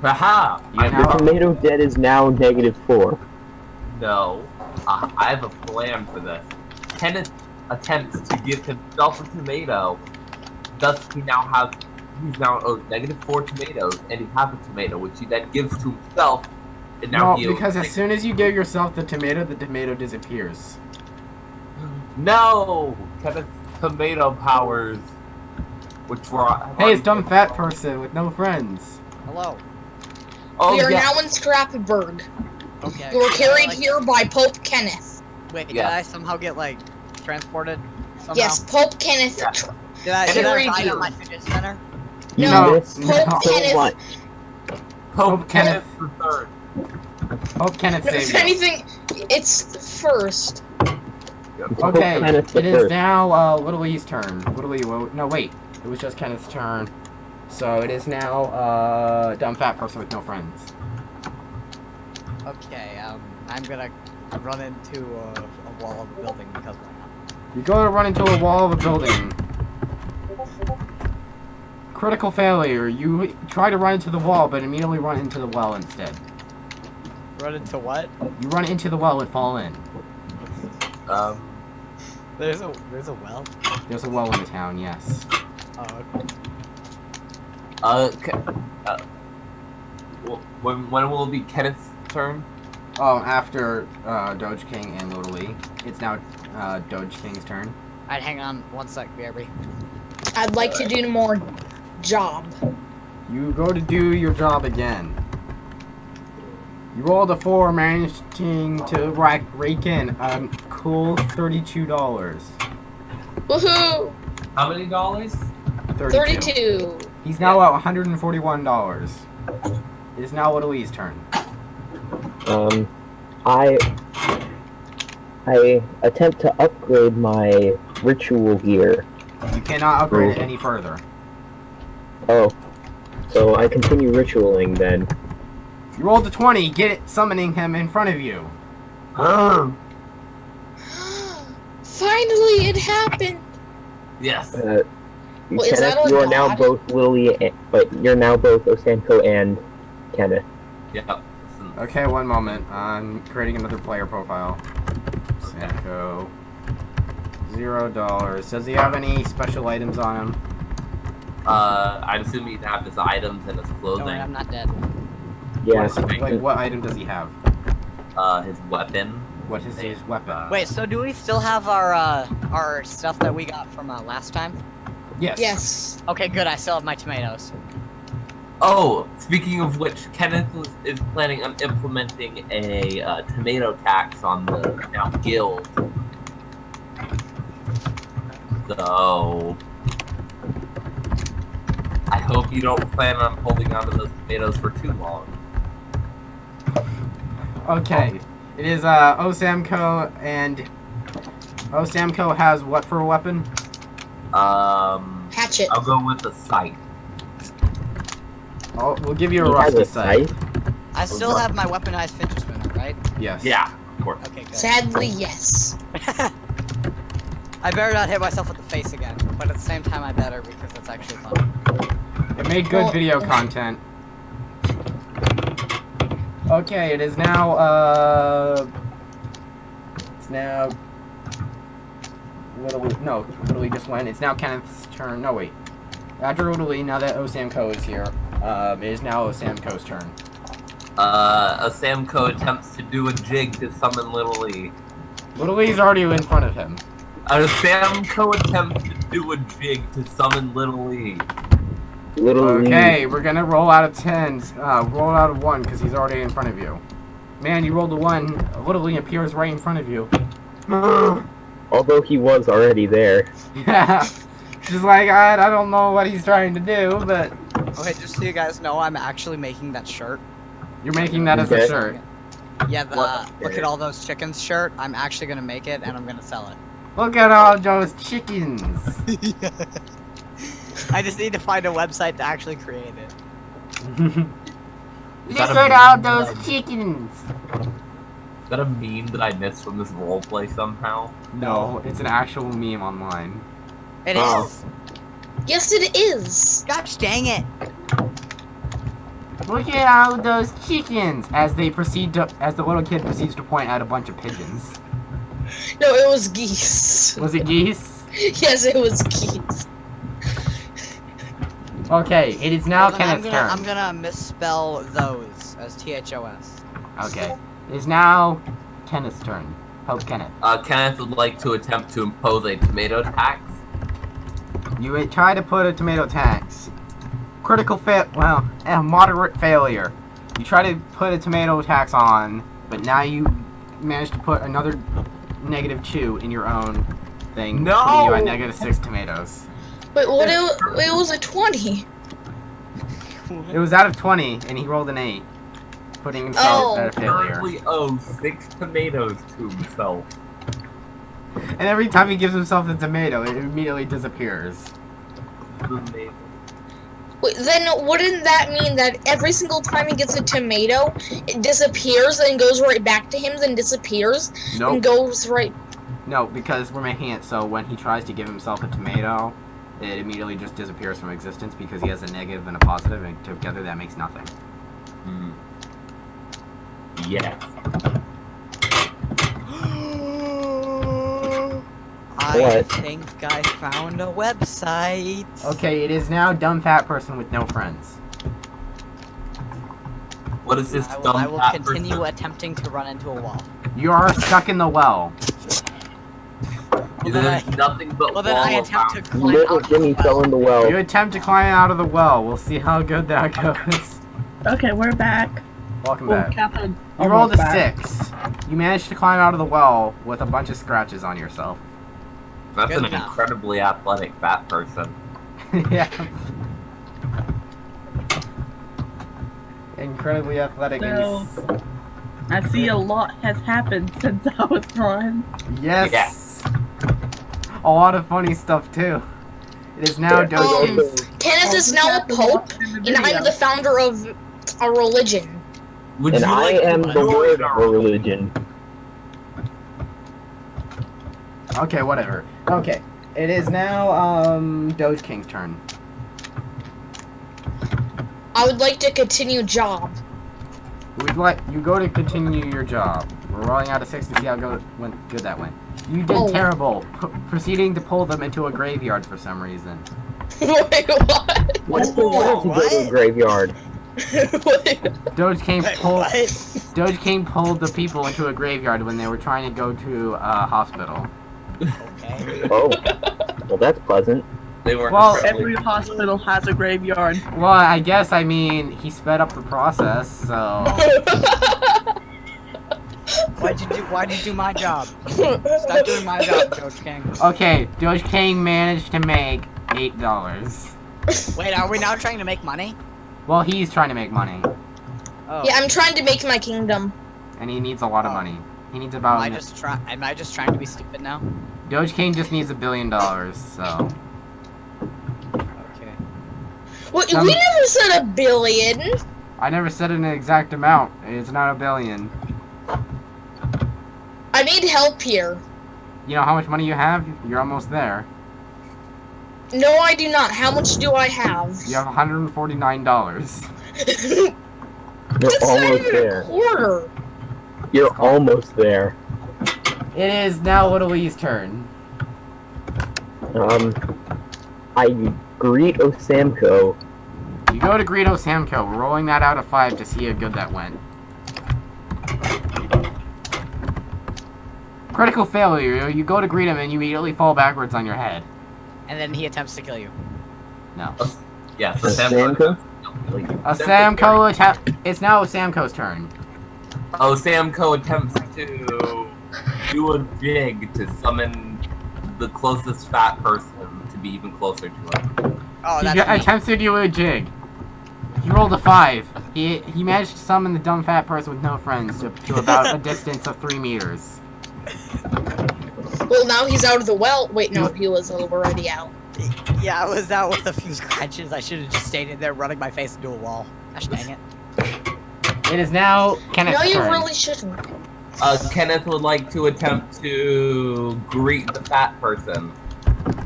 Haha! You I now- The tomato debt is now -4. No. I have a plan for this. Kenneth attempts to give himself a tomato. Thus, he's now owed -4 tomatoes, and he has a tomato, which he then gives to himself. And now No, because as soon as you give yourself the tomato disappears. No! Kenneth's tomato powers, which were. Hey, it's dumb fat person with no friends. Hello. Oh, We are yeah. now in Scrappenburg. Okay. You were Can I, carried like- here by Pope Kenneth. Wait, Yeah. did I somehow get like transported? Somehow? Yes, Pope Kenneth. Yeah. Did I carried ride you. on my fidget spinner? You No, missed Pope so Kenneth- much. Pope Kenneth. Kenneth III. Hope Kenneth If saved you. anything, it's first. It's Pope Okay, Kenneth it is III. now Woodley's turn. No, wait. It was just Kenneth's turn. So it is now dumb fat person with no friends. Okay, I'm gonna run into a wall of a building because why not? You go to run into a wall of a building. Critical failure. You try to run into the wall, but immediately run into the well instead. Run into what? You run into the well and fall in. There's a well? There's a well in the town, yes. Oh, okay. When will it be Kenneth's turn? Oh, after Doge King and Lodali, it's now Doge King's turn. Alright, hang on 1 sec, BRB. I'd like to do more job. You go to do your job again. You rolled a 4, managing to rake in a cool $32. Woohoo! How many dollars? 32. He's now at $141. It is now Lodali's turn. I attempt to upgrade my ritual gear. You cannot upgrade it any further. Oh, so I continue ritualing then. You rolled a 20, get it summoning him in front of you. Finally, it happened. Yes. Well, is that Kenneth, a you are now god? both Lily, but you're now both Osanko and Kenneth. Yep. Okay, one moment. I'm creating another player profile. Sanko. $0. Does he have any special items on him? I'd assume he'd have his items and his clothing. Don't worry, I'm not dead. Yeah. What item does he have? His weapon. What is his weapon? Wait, so do we still have our stuff that we got from last time? Yes. Yes. Okay, good. I still have my tomatoes. Oh, speaking of which, Kenneth is planning on implementing a tomato tax on the now guild. So, I hope you don't plan on holding on to those tomatoes for too long. Okay. It is Osamko, and Osamko has what for a weapon? Hatchet. I'll go with the scythe. Oh, we'll give you a He has rusty a sight. scythe? I still have my weaponized fidget spinner, right? Yes. Yeah, of course. Okay, good. Sadly, yes. I better not hit myself with the face again, but at the same time I better because it's actually fun. It made good Well- video content. Okay, it is now, it's now, literally just went. It's now Kenneth's turn. No, wait. After literally, now that Osamko is here, it is now Osamko's turn. Samko attempts to do a jig to summon Little Lee. Little Lee's already in front of him. Samko attempts to do a jig to summon Little Lee. Little Okay, we're gonna roll out of 10s. Roll out of 1, because he's already in front of you. Man, you rolled a 1. Little Lee appears right in front of you. Although he was already there. Yeah. Just like, I don't know what he's trying to do, but Okay, just so you guys know, I'm actually making that shirt. you're making that as a Okay. shirt. Yeah, the What? look at all those chickens shirt. I'm actually gonna make it and I'm gonna sell it. Look at all those chickens. I just need to find a website to actually create it. Is Look that a at all meme those that I- chickens. Is that a meme that I missed from this roleplay somehow? No, it's an actual meme online. It Oh. is. Yes, it is. Gosh dang it! Look at all those chickens as the little kid proceeds to point out a bunch of pigeons. No, it was geese. Was it geese? Yes, it was geese. Okay, it is now Well, then Kenneth's turn. I'm gonna misspell those as THOS. Okay, it is now Kenneth's turn. Help Kenneth. Kenneth would like to attempt to impose a tomato tax. You would try to put a tomato tax. Critical moderate failure. You try to put a tomato tax on, but now you managed to put another -2 in your own thing, No! putting you at -6 tomatoes. Wait, what? It was a 20. It was out of 20, and he rolled an 8, putting himself Oh. at a failure. Currently owes 6 tomatoes to himself. And every time he gives himself a tomato, it immediately disappears. Amazing. Wait, then wouldn't that mean that every single time he gets a tomato, it disappears and goes right back to him, then disappears and Nope. goes right? No, because we're making it so when he tries to give himself a tomato, it immediately just disappears from existence because he has a negative and a positive, and together that makes nothing. Mm. Yes. I What? think I found a website. Okay, it is now dumb fat person with no friends. What is this I will, dumb I will fat continue person? attempting to run into a wall. You are stuck in the well. Well, then There's I- nothing but Well, then I wall attempt to around. climb Little out of Jimmy the fell well. in the well. You attempt to climb out of the well. We'll see how good that goes. Okay, we're back. Welcome Well, back. Catherine You rolled a almost back. 6. You managed to climb out of the well with a bunch of scratches on yourself. That's Good an enough. incredibly athletic fat person. Yeah. Incredibly athletic. And So, I see a lot has happened since I was gone. yes. A lot of funny stuff too. It is now Doji's. Kenneth is now a pope, and I'm the founder of a religion. Would And you I like am to the join word our of a religion. Okay, whatever. Okay. It is now Doge King's turn. I would like to continue job. We'd like you go to continue your job. We're rolling out a 6 to see how good that went. You did Oh. terrible, proceeding to pull them into a graveyard for some reason. Wait, what? What's the word to go to a graveyard? Wait. Doge King Wait, pulled what? Doge King pulled the people into a graveyard when they were trying to go to a hospital. Okay. Oh, well that's pleasant. They were Well, Every hospital has a graveyard. Well, I guess I mean he sped up the process, so Why'd you do my job? Stop doing my job, Coach King. okay. Doge King managed to make $8. Wait, are we now trying to make money? Well, he's trying to make money, Oh. Yeah, I'm trying to make my kingdom. and he needs a lot of money. He needs Am about. I just trying to be stupid now? Doge King just needs $1 billion, so. Okay. What? Some- We never said a billion. I never said an exact amount. It's not $1 billion. I need help here. You know how much money you have? You're almost there. No, I do not. How much do I have? You have $149. You're That's not almost even a there. quarter. You're almost there. It is now Little Lee's turn. I greet Osamko. You go to greet Osamko. We're rolling that out of 5 to see how good that went. Critical failure. You go to greet him and you immediately fall backwards on your head. And then he attempts to kill you. No. Yes, Osamko? It's now Osamko's turn. Oh, Samco attempts to do a jig to summon the closest fat person to be even closer to him. Oh, He that's me. attempts to do a jig. He rolled a 5. He managed to summon the dumb fat person with no friends to about a distance of 3 meters. Well, now he's out of the well. Wait, no, he was already out. Yeah, I was out with a few scratches. I should have just stayed in there running my face into a wall. Gosh dang it. It is now Kenneth's No, you turn. really shouldn't. Kenneth would like to attempt to greet the fat person.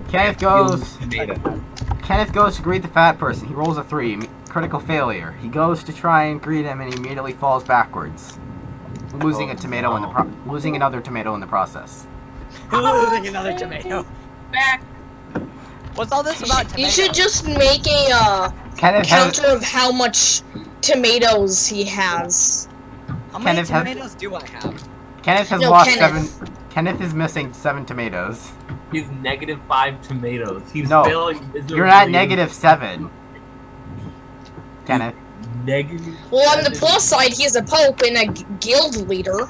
Kenneth goes to greet the fat person. He rolls a 3. Critical failure. He goes to try and greet him and he immediately falls backwards. Losing a tomato in the losing another tomato in the process. Losing another tomato. Back. What's all this about tomato? You should just make a Kenneth has, counter of how much tomatoes he has. How many Kenneth has- tomatoes do I have? Kenneth has No, lost Kenneth. 7. Kenneth is missing 7 tomatoes. He's -5 tomatoes. He's No, failing miserably. You're at -7. Kenneth. Negative. Well, on the plus side, he's a pope and a guild leader.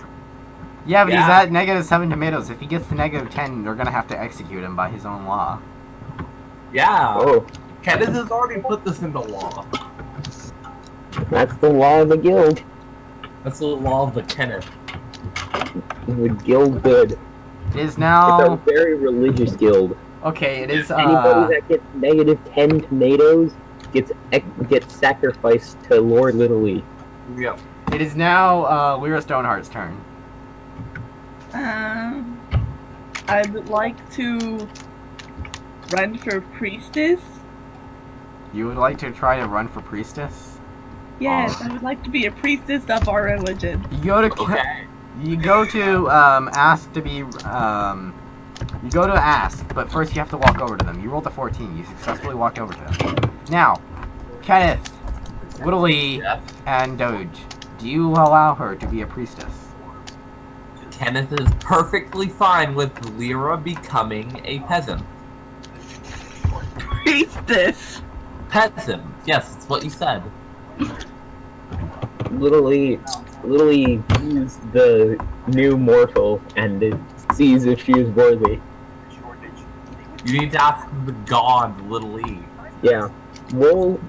Yeah, but he's Yeah. at -7 tomatoes. If he gets to -10, they're gonna have to execute him by his own law. Yeah. Oh, Kenneth has already put this into law. that's the law of the guild. That's the law of the Kenneth. The guild good. It is It's a now. very religious guild. Okay, it is. Anybody that gets -10 tomatoes gets sacrificed to Lord Littlely. Yep. It is now Lyra Stoneheart's turn. I would like to run for priestess. You would like to try to run for priestess? Yes, I would like to be a priestess of our religion. You go to Okay. you go to ask to be you go to ask, but first you have to walk over to them. You rolled a 14. You successfully walked over to them. Now, Kenneth, Whittley, Yes. and Doge. do you allow her to be a priestess? Kenneth is perfectly fine with Lyra becoming a peasant. Priestess. Peasant. Yes, it's what you said. Literally views the new mortal and it sees if she is worthy. You need to ask the god, Little E. Yeah. Roll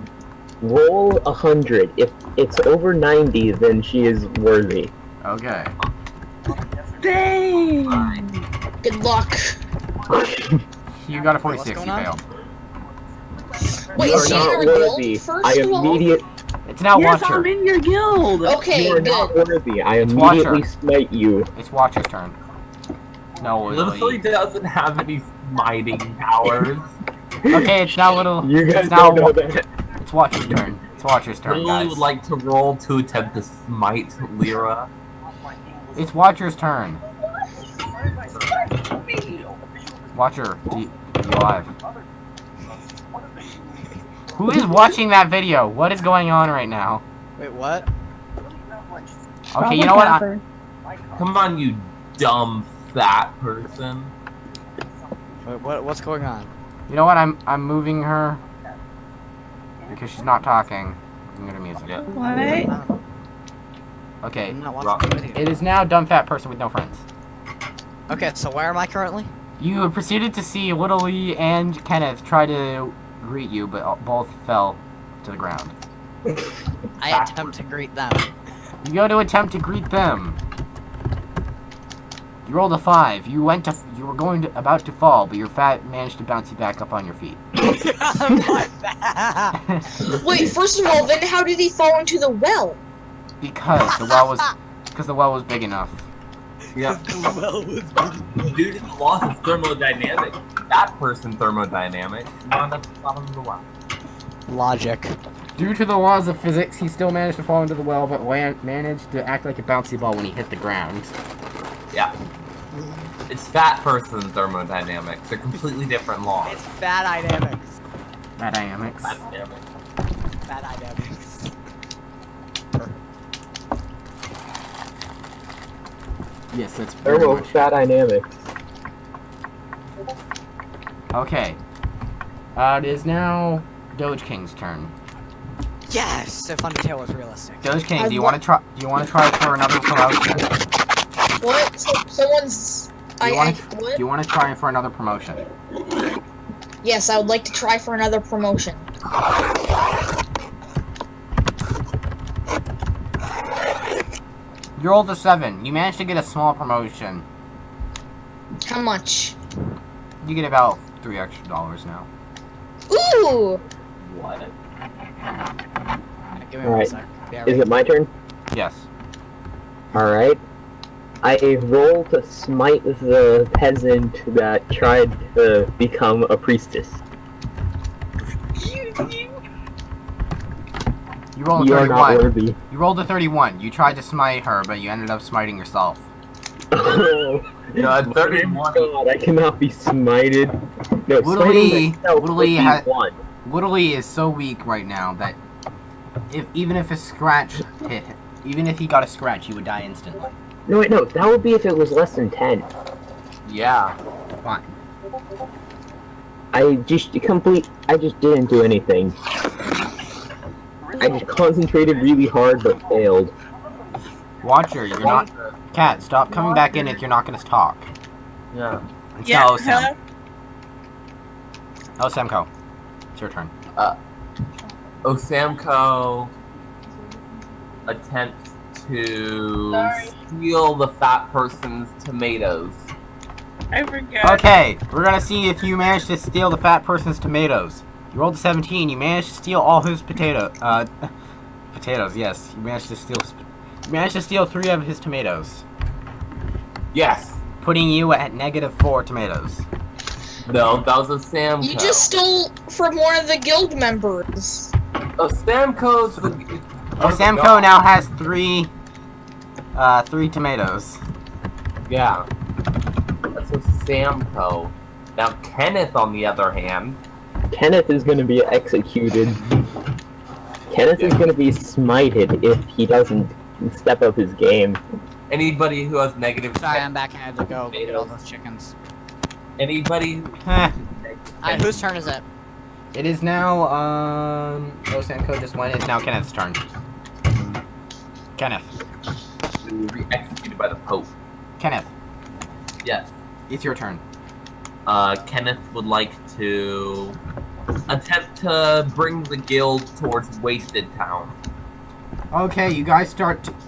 100. If it's over 90, then she is worthy. Okay. Dang. Good luck. You got a What's 46, you going on? failed. Wait, You is are she in not your worthy. guild, first I of all? immediate. It's now Yes, Watcher. I'm in your guild. Okay, You are good. not worthy. I It's immediately Watcher. smite you. It's Watcher's turn. No, Little E Lily. doesn't have any smiting powers. Okay, it's now Little. You guys It's now. don't know that. It's Watcher's turn. It's Watcher's turn, Little E guys. would like to roll to attempt to smite Lyra. It's Watcher's turn. Watcher, are you alive? Who is watching that video? What is going on right now? Wait, what? Okay, you know what? Come on, you dumb fat person. Wait, what's going on? You know what? I'm moving her because she's not talking. I'm gonna music. Yeah. What? Okay. I'm not watching the video. It is now dumb fat person with no friends. Okay, so where am I currently? You proceeded to see Little Lee and Kenneth try to greet you, but both fell to the ground. I attempt to greet them. You go to attempt to greet them. You rolled a 5. You were about to fall, but your fat managed to bounce you back up on your feet. My bad. Wait, first of all, then how did he fall into the well? Because the well was big enough. Yeah. Due to the loss of thermodynamics, that person thermodynamics wound up at the bottom of the well. Logic. Due to the laws of physics, he still managed to fall into the well, but managed to act like a bouncy ball when he hit the ground. Yeah. It's that person thermodynamics. They're completely different laws. It's fat dynamics. That dynamics. Fat dynamics. Fat dynamics. Yes, that's very Thermo much. fat dynamics. Okay. It is now Doge King's turn. Yes, if Undertale was realistic. Doge King, I do you wa- want to try? Do you want to try for another promotion? What? Someone's... Do you want to? what? Do you want to try for another promotion? Yes, I would like to try for another promotion. You rolled a 7. You managed to get a small promotion. How much? You get about $3 extra now. Ooh! What? Give me Alright. one sec. Is it my turn? Yes. Alright. I roll to smite the peasant that tried to become a priestess. You rolled a You are not 31. worthy. You rolled a 31. You tried to smite her, but you ended up smiting yourself. Oh, No, at 31. God, I cannot be smited. No, Literally- smiting myself would literally be ha- 1. Literally is so weak right now that even if a scratch hit, even if he got a scratch, he would die instantly. No, wait, no, that would be if it was less than 10. Yeah. Fine. I just didn't do anything. I just concentrated really hard but failed. Watcher, you're not. Cat, stop coming back in if you're not going to talk. Yeah. It's Yeah, now Osam. hello? Osamko. It's your turn. Osamko attempts to steal the fat person's tomatoes. I forgot. Okay, we're going to see if you manage to steal the fat person's tomatoes. You rolled a 17. You managed to steal all his potatoes, yes. You managed to steal 3 of his tomatoes, Yes. putting you at -4 tomatoes. No, that was Osamko. You just stole from one of the guild members. Osamko's the... Osamko now has 3 tomatoes. Yeah. That's Osamko. Now, Kenneth, on the other hand... Kenneth is going to be executed. Kenneth is going to be smited if he doesn't step up his game. Anybody who has negative. Sorry, I'm back. I had to go get all those chickens. Anybody. Heh. Alright, whose turn is it? It is now, Osanko just went. It's now Kenneth's turn. Kenneth. Who will be executed by the Pope. Kenneth, Yes. it's your turn. Kenneth would like to attempt to bring the guild towards Wasted Town. Okay, you guys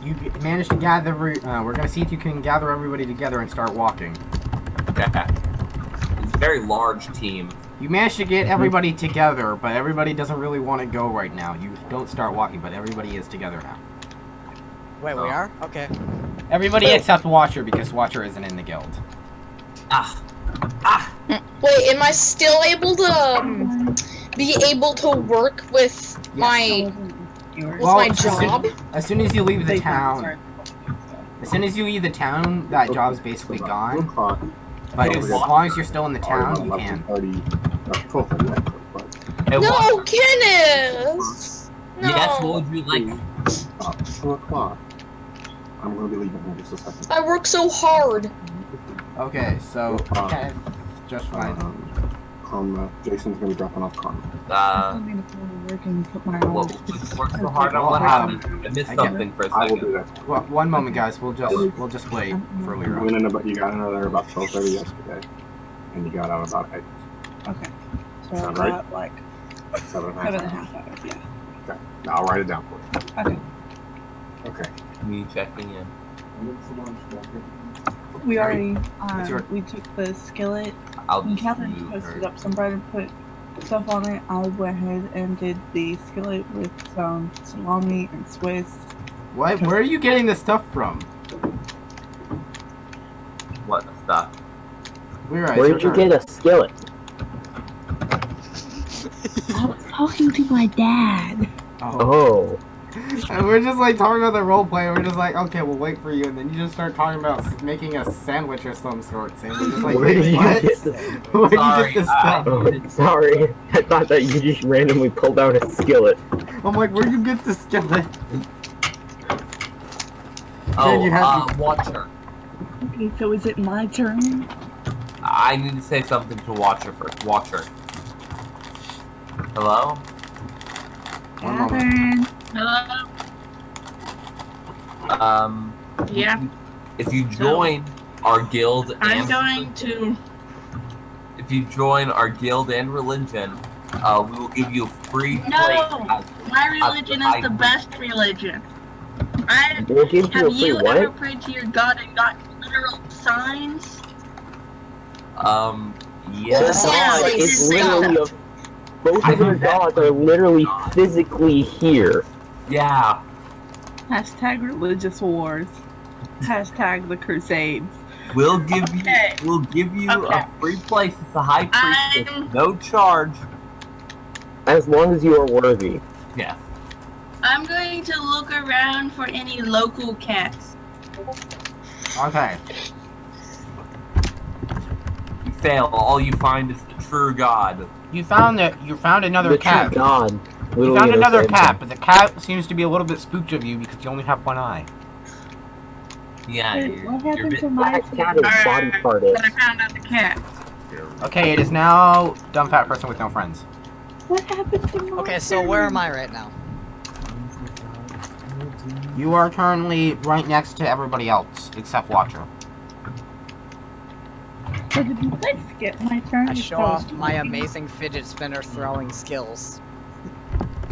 you manage to gather, we're gonna see if you can gather everybody together and start walking. Okay. It's a very large team. You managed to get everybody together, but everybody doesn't really want to go right now. You don't start walking, but everybody is together now. Wait, we are? Okay. Everybody except Watcher, because Watcher isn't in the guild. Ah. Wait, am I still able to be able to work with my my job? As soon as you leave the Sorry. town, as soon as you leave the town, that job's basically gone. But as long as you're still in the town, you can. And No, what- Kenneth! No. Yes, what would you like? 2 o'clock. I'm gonna be leaving in just a second. I work so hard. Okay, so Kenneth, just fine. Jason's gonna be dropping off Carmen. What work so hard on what happened? I missed something for a I will second. do that. Well, one moment, guys. We'll just wait for Leroy. You got in there about 12:30 yesterday, and you got out about 8. Okay. So Sound I right? got like 7.5 7.5 hours, yeah. Okay. Now I'll write it down for you. Okay. Okay. Me checking in. We already, It's your- we took the skillet. I'll When just Catherine move posted her. up some bread and put stuff on it, I went ahead and did the skillet with some salami and Swiss. What? Where are you getting this stuff from? What stuff? Leroy, Where it's did you your get a skillet? I was talking to my dad. turn. Oh. Oh. And we're just like talking about the roleplay, and we're just like, okay, we'll wait for you, and then you just start talking about making a sandwich or some sort. And we're just like, Where did wait, you what? get this? Where did you Sorry, get this I- stuff? Oh, sorry. I thought that you just randomly pulled out a skillet. I'm like, where'd you get this skillet? Oh, you have Watcher. Okay, so is it my turn? I need to say something to Watcher first. Watcher. Hello? One moment. Hello? Yeah. If you join our guild I'm and going to. if you join our guild and religion, we will give you a free No. place. My religion is the best religion. We'll give you Have a free you ever what? prayed to your God and got literal signs? Yeah. Yes. God Yes. is literally a... Both of our gods are literally physically here. Yeah. Hashtag religious wars. Hashtag the crusades. We'll give you Okay. Okay. a free place as a high priestess, I'm- no charge. As long as you are worthy. Yes. I'm going to look around for any local cats. Okay. You fail. All you find is the true God. You found another The cat. true God. You Literally found another understands cat, but the cat seems to be a little bit spooked of you because you only have one eye. Yeah. Wait, You're, what you're a happened bit, to my That cat is body parted. But I found out the cat. Okay, it is now dumb fat person with no friends. What happened to my Okay, so where am I right now? You are currently right next to everybody else except Watcher. So did you guys skip my turn? I show because- off my amazing fidget spinner throwing skills.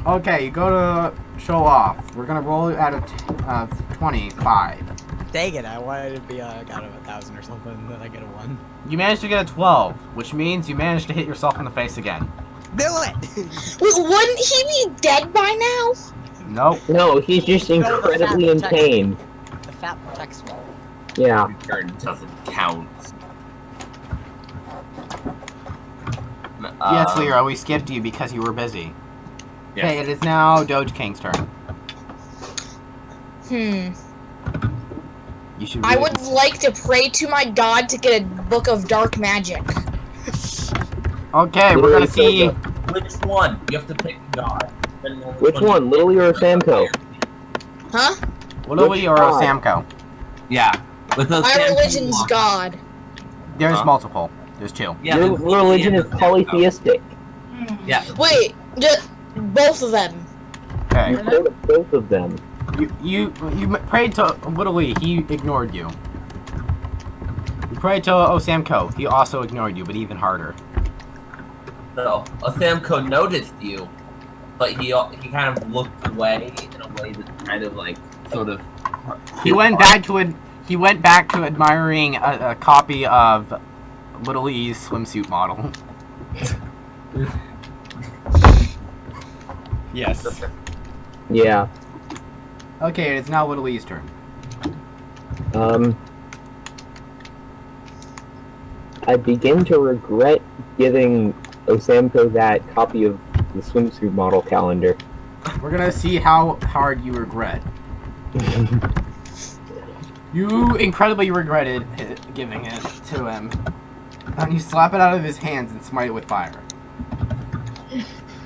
Okay, you go to show off. We're gonna roll it out of 25. Dang it, I wanted to be out of 1,000 or something, and then I get a 1. You managed to get a 12, which means you managed to hit yourself in the face again. Do it! Wouldn't he be dead by now? Nope. No, he's just No, the fat incredibly in protects- pain. The fat protects me. Yeah. return doesn't count. Yes, Leroy, we skipped you because you were busy. Yes. Okay, it is now Doge King's turn. You should. I really would consider- like to pray to my God to get a book of dark magic. Okay, we're gonna see. Which one? You have to pick God. Depending on Which one, Lily or Samco? Huh? Literally or God? Samco? Yeah. With those My Sam religion's King God. There's Huh? multiple. There's two. Yeah, Your there's religion Lee is and the Samco. polytheistic. Yeah. Wait, both of them. Okay. You pray to both of them. You prayed to literally. He ignored you. You prayed to Samco. He also ignored you, but even harder. No, Samco noticed you, but he kind of looked away in a way that's kind of like sort of. He went back to admiring a copy of Little E's swimsuit model. Yes. Yeah. Okay, it's now Little E's turn. I begin to regret giving Osamko that copy of the swimsuit model calendar. We're gonna see how hard you regret. You incredibly regretted giving it to him. And you slap it out of his hands and smite it with fire.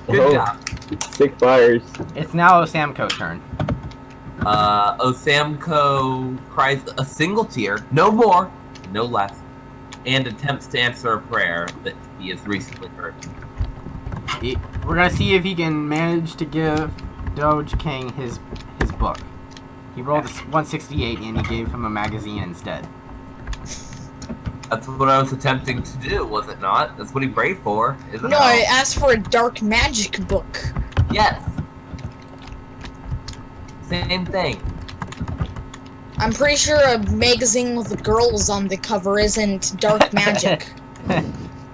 Good job. Sick fires. It's now Osamco's turn. Osamco cries a single tear, no more, no less, and attempts to answer a prayer that he has recently heard. We're gonna see if he can manage to give Doge King his book. He rolled a 168 and he gave him a magazine instead. That's what I was attempting to do, was it not? That's what he prayed for, isn't it? No, I asked for a dark magic book. Yes. Same thing. I'm pretty sure a magazine with the girls on the cover isn't dark magic.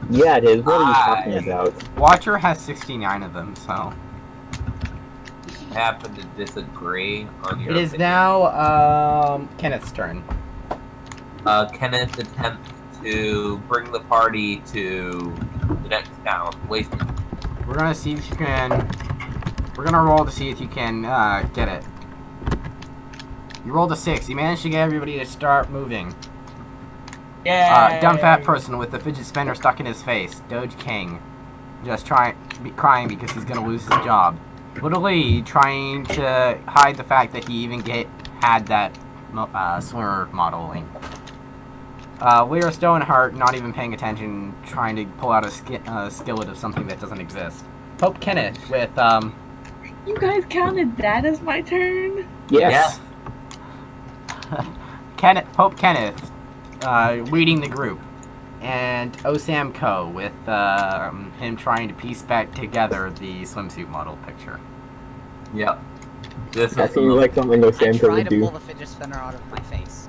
Yeah, it is. What are you talking about? Watcher has 69 of them, so. I happen to disagree on your It is opinion. now Kenneth's turn. Kenneth attempts to bring the party to the next town. We're gonna see if you can. We're gonna roll to see if you can get it. You rolled a 6. You managed to get everybody to start moving. Yeah. Dumb fat person with the fidget spinner stuck in his face. Doge King. Just crying because he's gonna lose his job. Literally trying to hide the fact that he even had that swimmer modeling. Lear Stoneheart not even paying attention, trying to pull out a skillet of something that doesn't exist. Pope Kenneth with You guys counted that as my turn? Yes. Pope Kenneth leading the group, and Osamco with him trying to piece back together the swimsuit model picture. Yep. This That is seems like something I Osamko tried would to do. pull the fidget spinner out of my face.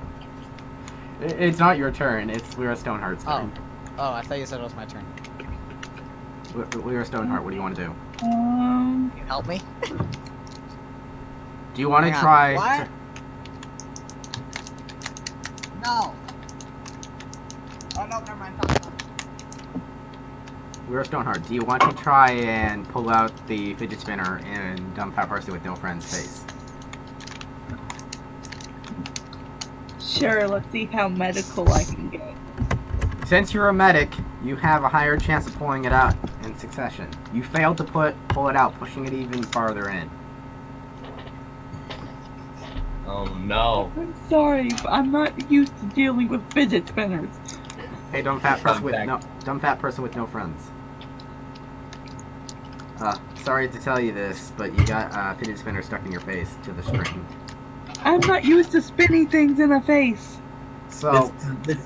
It's not your turn. It's Lyra Stoneheart's turn. Oh, I thought you said it was my turn. Lyra Stoneheart, what do you want to do? Can you help me? Do you want to Hang on. try? What? No. Oh no, never mind. Lyra Stoneheart, do you want to try and pull out the fidget spinner in Dumb Fat Person with No Friend's face? Sure, let's see how medical I can get. Since you're a medic, you have a higher chance of pulling it out in succession. You failed to pull it out, pushing it even farther in. Oh no. I'm sorry, but I'm not used to dealing with fidget spinners. Hey, dumb fat person with Contact. dumb fat person with no friends. Sorry to tell you this, but you got a fidget spinner stuck in your face to the string. I'm not used to spinning things in a face. So This,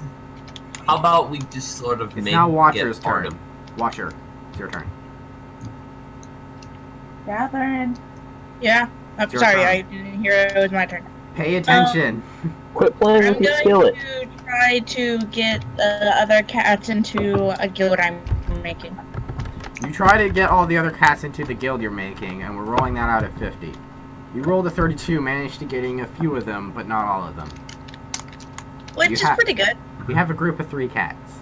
how about we just sort of it's make now Watcher's get part turn. Watcher, it's your turn. Catherine. Yeah. I'm It's your sorry, turn. I didn't hear it was my turn. Pay attention. Quit playing I'm with your going skillet. to try to get the other cats into a guild I'm making. You try to get all the other cats into the guild you're making, and we're rolling that out at 50. You rolled a 32, managed to getting a few of them, but not all of them. Which You is ha- pretty good. You have a group of 3 cats.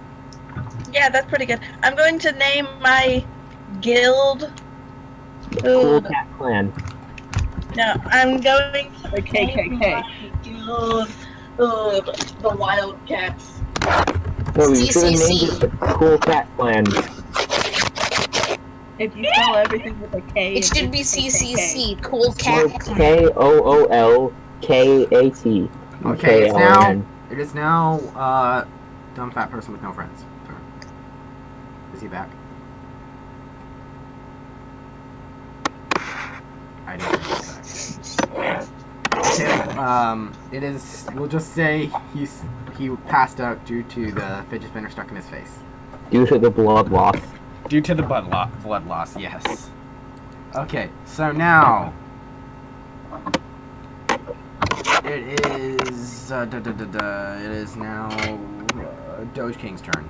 Yeah, that's pretty good. I'm going to name my guild. Cool Cat Clan. No, I'm going to The KKK. name my guild the Wildcats. No, you should have named CCC. it the Cool Cat Clan. If you spell everything with a K, It should be just KKK. CCC, Cool Cat Clan. KOOL K-A-T. Okay, it's now. K-L-A-N. It is now. Dumb fat person with no friends. Turn. Is he back? I didn't think he's back. Okay, it is. We'll just say he passed out due to the fidget spinner stuck in his face. Due to the blood loss. Due to the blood loss, yes. Okay, so now it is it is now Doge King's turn.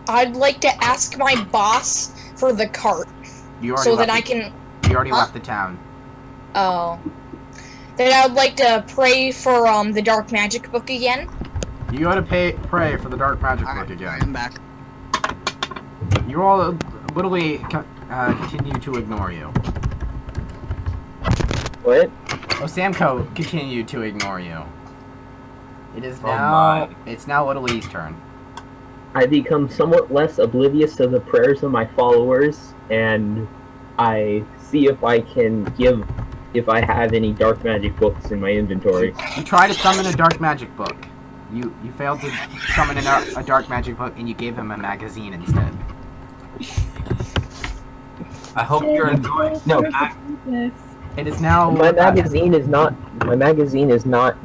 I'd like to ask my boss for the cart You already so that left I can. You already left the town. Oh. Then I would like to pray for the dark magic book again. You gotta pray for the dark magic book Alright, again. I'm back. You all literally continue to ignore you. What? Samko continued to ignore you. It is Oh now. my. It's now Little E's turn. I become somewhat less oblivious to the prayers of my followers, and I see if I can if I have any dark magic books in my inventory. You try to summon a dark magic book. You failed to summon a dark magic book, and you gave him a magazine instead. I hope you're enjoying. No. It is now. My magazine is not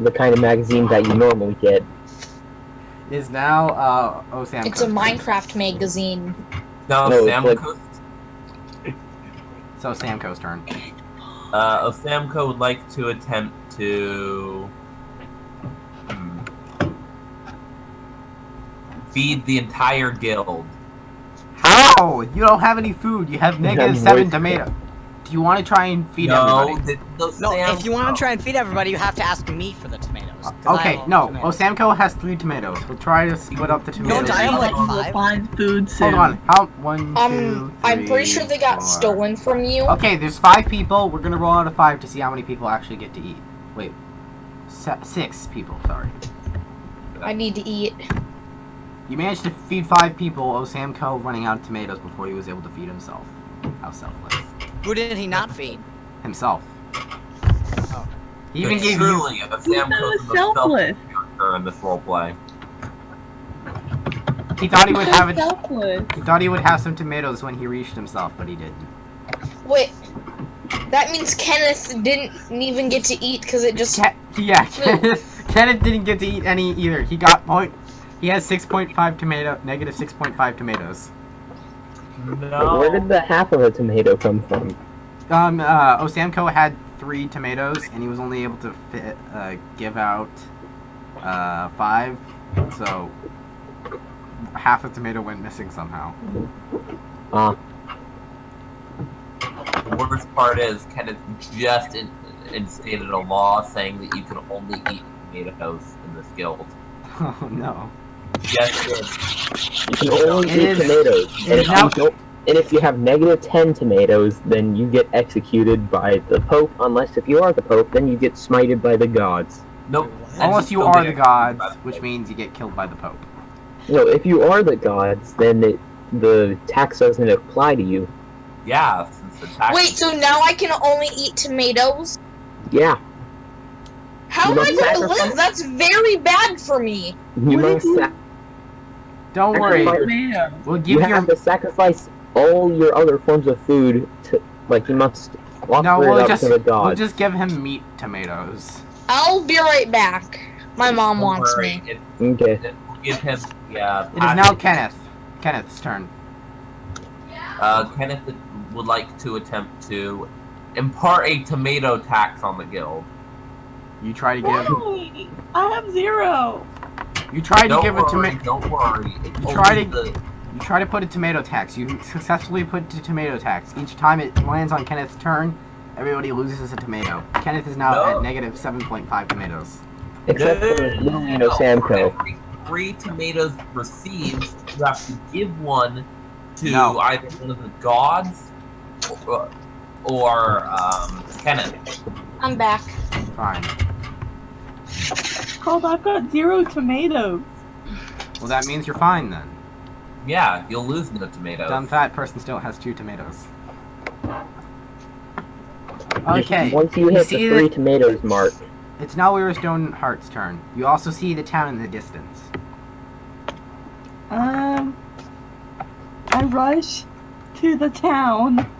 the kind of magazine that you normally get. Is now Samko. It's a Minecraft magazine. No, No, it's Sam like- So Samko's turn. Osamko would like to attempt to feed the entire guild. How? You don't have any food. You have negative 7 tomato. Do you want to try and feed everybody? No, if you want to try and feed everybody, you have to ask me for the tomatoes. 'cause I Okay, have no. tomatoes. Osamko has 3 tomatoes. We'll try to split up the tomatoes. I have like We'll 5. find food soon. Hold on. How? 1, 2, 3, I'm pretty sure they got 4. stolen from you. Okay, there's 5 people. We're gonna roll out of 5 to see how many people actually get to eat. Wait, 6 people. Sorry. I need to eat. You managed to feed 5 people. Osamko running out of tomatoes before he was able to feed himself. How selfless. Who did he not feed? Himself. Oh. He even gave you. truly Osamko's That was the most selfless. character in this roleplay. He thought he would have it. Selfless. He thought he would have some tomatoes when he reached himself, but he didn't. Wait. That means Kenneth didn't even get to eat because it just. Kenneth didn't get to eat any either. He got He has 6.5 tomato, negative 6.5 tomatoes. No. Where did the half of a tomato come from? Osamko had 3 tomatoes, and he was only able to give out 5. So half a tomato went missing somehow. The worst part is Kenneth just instated a law saying that you can only eat tomatoes in this guild. Oh no. Just did. You can only It eat is- tomatoes. it And is if, now- you don't, and if you have negative 10 tomatoes, then you get executed by the Pope. Unless if you are the Pope, then you get smited by the gods. Nope. Unless you are the gods, which means you get killed by the Pope. No, if you are the gods, then the tax doesn't apply to you. Yeah, since the tax. Wait, so now I can only eat tomatoes? Yeah, How You am I must going to sacrifice- live? That's very bad for me. you What must. did you- Don't worry. Tomatoes. We'll You give your. have to sacrifice all your other forms of food to, like, you must offer No, it we'll up just to the we'll gods. just give him meat tomatoes. I'll be right back. My mom Don't wants worry, me. Okay. We'll give him. Yeah. It is now Kenneth's turn. Kenneth would like to attempt to impart a tomato tax on the guild. You try to give. Why? I have 0. You try to Don't give a worry, tomato. don't worry. It's You try only to- You try to put a tomato tax. You successfully put a tomato tax. Each time it lands on Kenneth's turn, everybody loses a tomato. Kenneth is now No. at negative 7.5 tomatoes. Except for Lilian Osamko. Every 3 tomatoes received, you have to give one to No. either one of the gods or Kenneth. I'm back. Fine. Cold, I've got 0 tomatoes. Well, that means you're fine then. Yeah, you'll lose no tomatoes. Dumb fat person still has 2 tomatoes. Okay. Once you hit see the 3 tomatoes mark, It's now Lyra Stoneheart's turn. You also see the town in the distance. I rush to the town.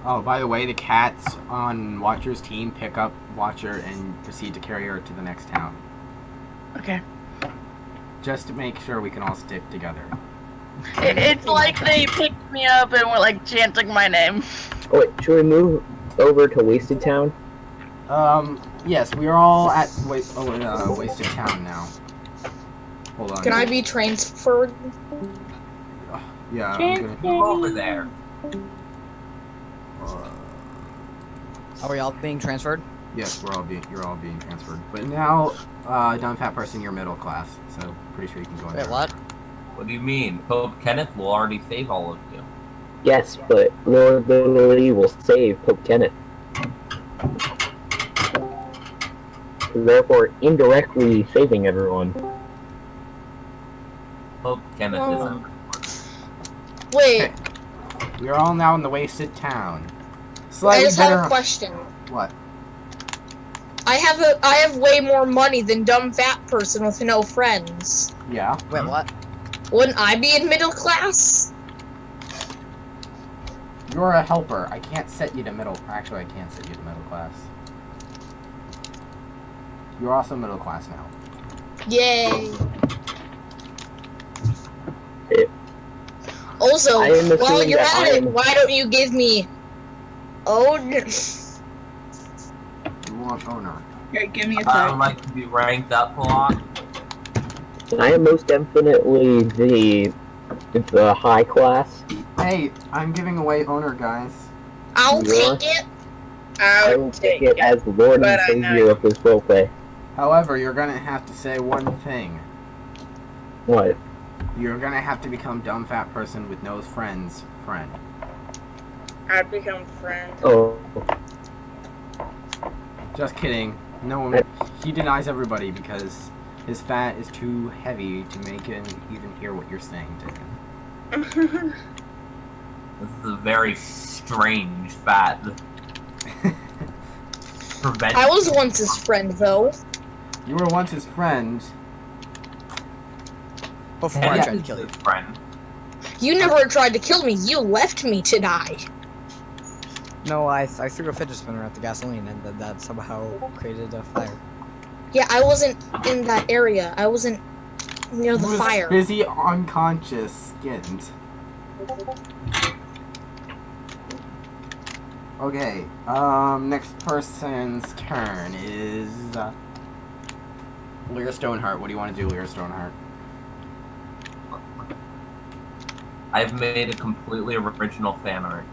Oh, by the way, the cats on Watcher's team pick up Watcher and proceed to carry her to the next town. Okay. Just to make sure we can all stick together. It's like they picked me up and were like chanting my name. Oh, wait, should we move over to Wasted Town? Yes, we are all at Wasted Town now. Hold on. Can I be transferred? Yeah, I'm gonna... Move over there. Are we all being transferred? Yes, you're all being transferred. But now, dumb fat person, you're middle class, so pretty sure you can go in Wait, there. what? What do you mean? Pope Kenneth will already save all of you. Yes, but Lord Lily will save Pope Kenneth. Therefore, indirectly saving everyone. Pope Kenneth Oh. isn't. Wait, Okay. We are all now in the Wasted Town. I Slightly just have better. a question. What? I have way more money than dumb fat person with no friends. Yeah. Wait, what? Wouldn't I be in middle class? You're a helper. I can't set you to middle. Actually, I can't set you to middle class. You're also middle class now. Yay. It- Also, I am while assuming you're that at I it, am- why don't you give me... Oh, You want owner. Here, give me a I would sec. like to be ranked up a lot. I am most definitely the high class. Hey, I'm giving away owner, guys. I'll Yeah. take it. I will take it as the Lord and But I know Savior of this roleplay. However, you're gonna have to say one thing. What? You're gonna have to become dumb fat person with no friends friend. I'd become friend. Oh, Just kidding. No one. He denies everybody because his fat is too heavy to make him even hear what you're saying to him. This is a very strange fat. Prevent. I was once his friend, though. You were once his friend. Before Kenneth I tried to is kill you. his friend. You never tried to kill me. You left me to die. No, I threw a fidget spinner at the gasoline, and that somehow created a fire. Yeah, I wasn't in that area. I wasn't near the He was fire. busy unconscious, skinned. Okay, next person's turn is, Lyra Stoneheart. What do you want to do, Lyra Stoneheart? I've made a completely original fan art.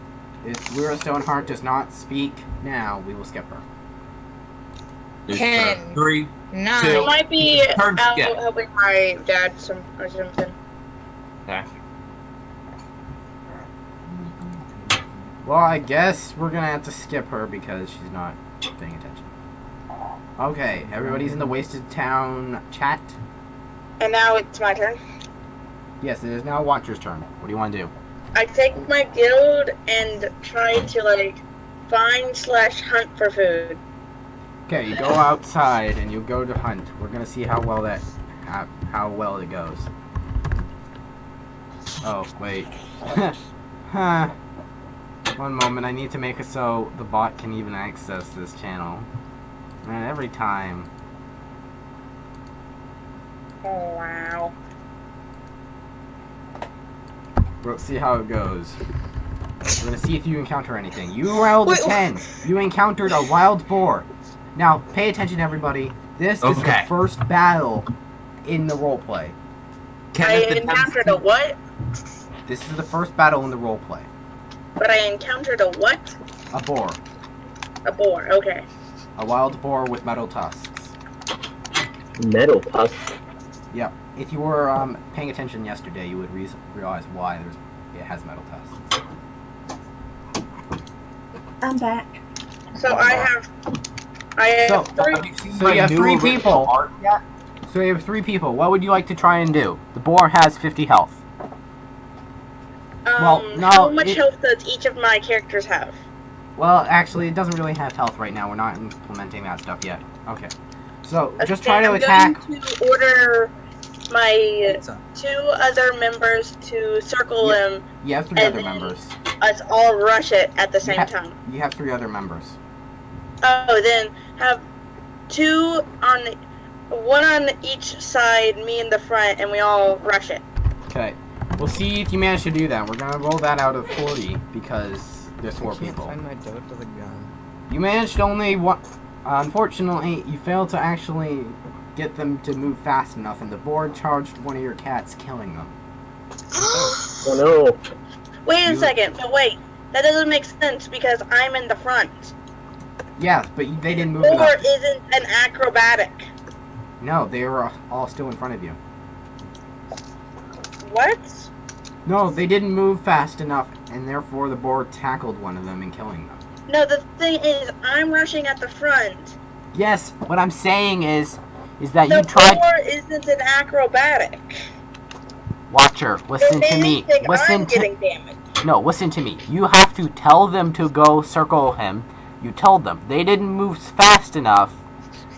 If Lyra Stoneheart does not speak now, we will skip her. There's 10. 3. 9. Two. Might be Turn out skip. helping my dad or something. Okay. Well, I guess we're gonna have to skip her because she's not paying attention. Okay, everybody's in the Wasted Town chat. And now it's my turn. Yes, it is now Watcher's turn. What do you want to do? I take my guild and try to like find/hunt for food. Okay, you go outside and you go to hunt. We're gonna see how well it goes. Oh wait. Huh. One moment. I need to make it so the bot can even access this channel. And every time. Oh wow. We'll see how it goes. We're gonna see if you encounter anything. You rolled a Wait, 10. You encountered a wild boar. Now, pay attention, everybody. This is the Okay. first battle in the roleplay. I Kenneth attempts encountered to- a what? This is the first battle in the roleplay. But I encountered a what? A boar. A boar. Okay. A wild boar with metal tusks. metal tusk. Yep. If you were paying attention yesterday, you would realize why it has metal tusks. I'm back. So I have So- three. Have you seen So my you have new 3 original people. art yet? So you have 3 people. What would you like to try and do? The boar has 50 health. well, no, How much it- health does each of my characters have? Well, actually, it doesn't really have health right now. We're not implementing that stuff yet. Okay. So, just try to I'm attack. going to order my So, 2 other members to circle him. You have 3 And other then- members. Us all rush it at the same ha- time. You have 3 other members. Oh, then have 2 on, 1 on each side, me in the front, and we all rush it. Okay. We'll see if you manage to do that. We're gonna roll that out of 40 because there's 4 I can't people. find my dope with a gun. You managed only one. Unfortunately, you failed to actually get them to move fast enough, and the board charged one of your cats, killing them. Oh no. Wait a You- second, but wait. That doesn't make sense because I'm in the front. Yeah, but they didn't move it Or up. isn't an acrobatic. No, they were all still in front of you. What? No, they didn't move fast enough, and therefore the board tackled one of them and killing them. No, the thing is, I'm rushing at the front. Yes, what I'm saying is that The you tried. floor isn't an acrobatic. Watcher, listen If to me. anything, Listen I'm to. getting damaged. No, listen to me. You have to tell them to go circle him. You told them. They didn't move fast enough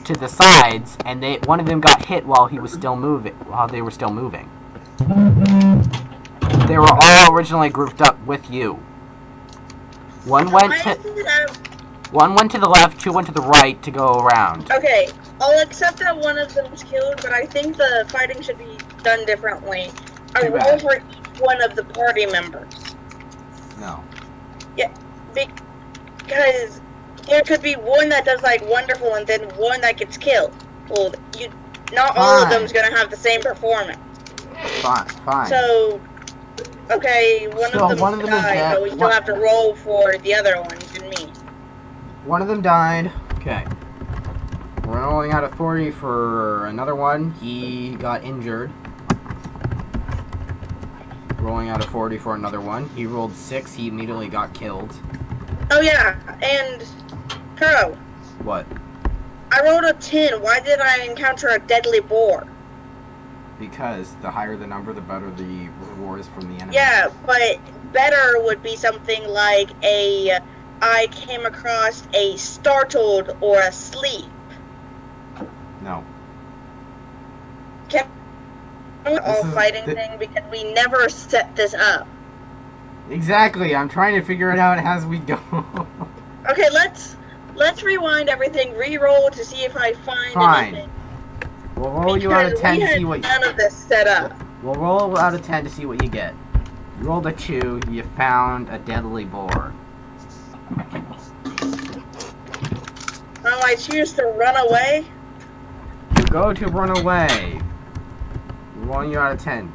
to the sides, and one of them got hit while he was still moving. While they were still moving. They were all originally grouped up with you. One went Why to is it the left, 2 went to the right to go around. Okay, I'll accept that one of them was killed, but I think the fighting should be done differently. I Too roll bad. for each one of the party members. No. Because there could be one that does like wonderful and then one that gets killed. Well, not all of Fine. them's gonna have the same performance. Fine. So, okay, one Still, of them one of them is died, dead. but we still One- have to roll for the other ones and me. One of them died. Okay. We're rolling out of 40 for another one. He got injured. Rolling out of 40 for another one. He rolled 6. He immediately got killed. Oh yeah, and Kuro, What? I rolled a 10. Why did I encounter a deadly boar? Because the higher the number, the better the reward is from the enemy. Yeah, but better would be something like I came across a startled or asleep. No. All is fighting the- thing because we never set this up. Exactly. I'm trying to figure it out as we go. Okay, let's rewind everything, re-roll to see if I find Fine. anything. We'll roll you out of Because 10 we to had see what. none of this set up. We'll roll out of 10 to see what you get. You rolled a 2. You found a deadly boar. I choose to run away. You go to run away. We're rolling you out of 10.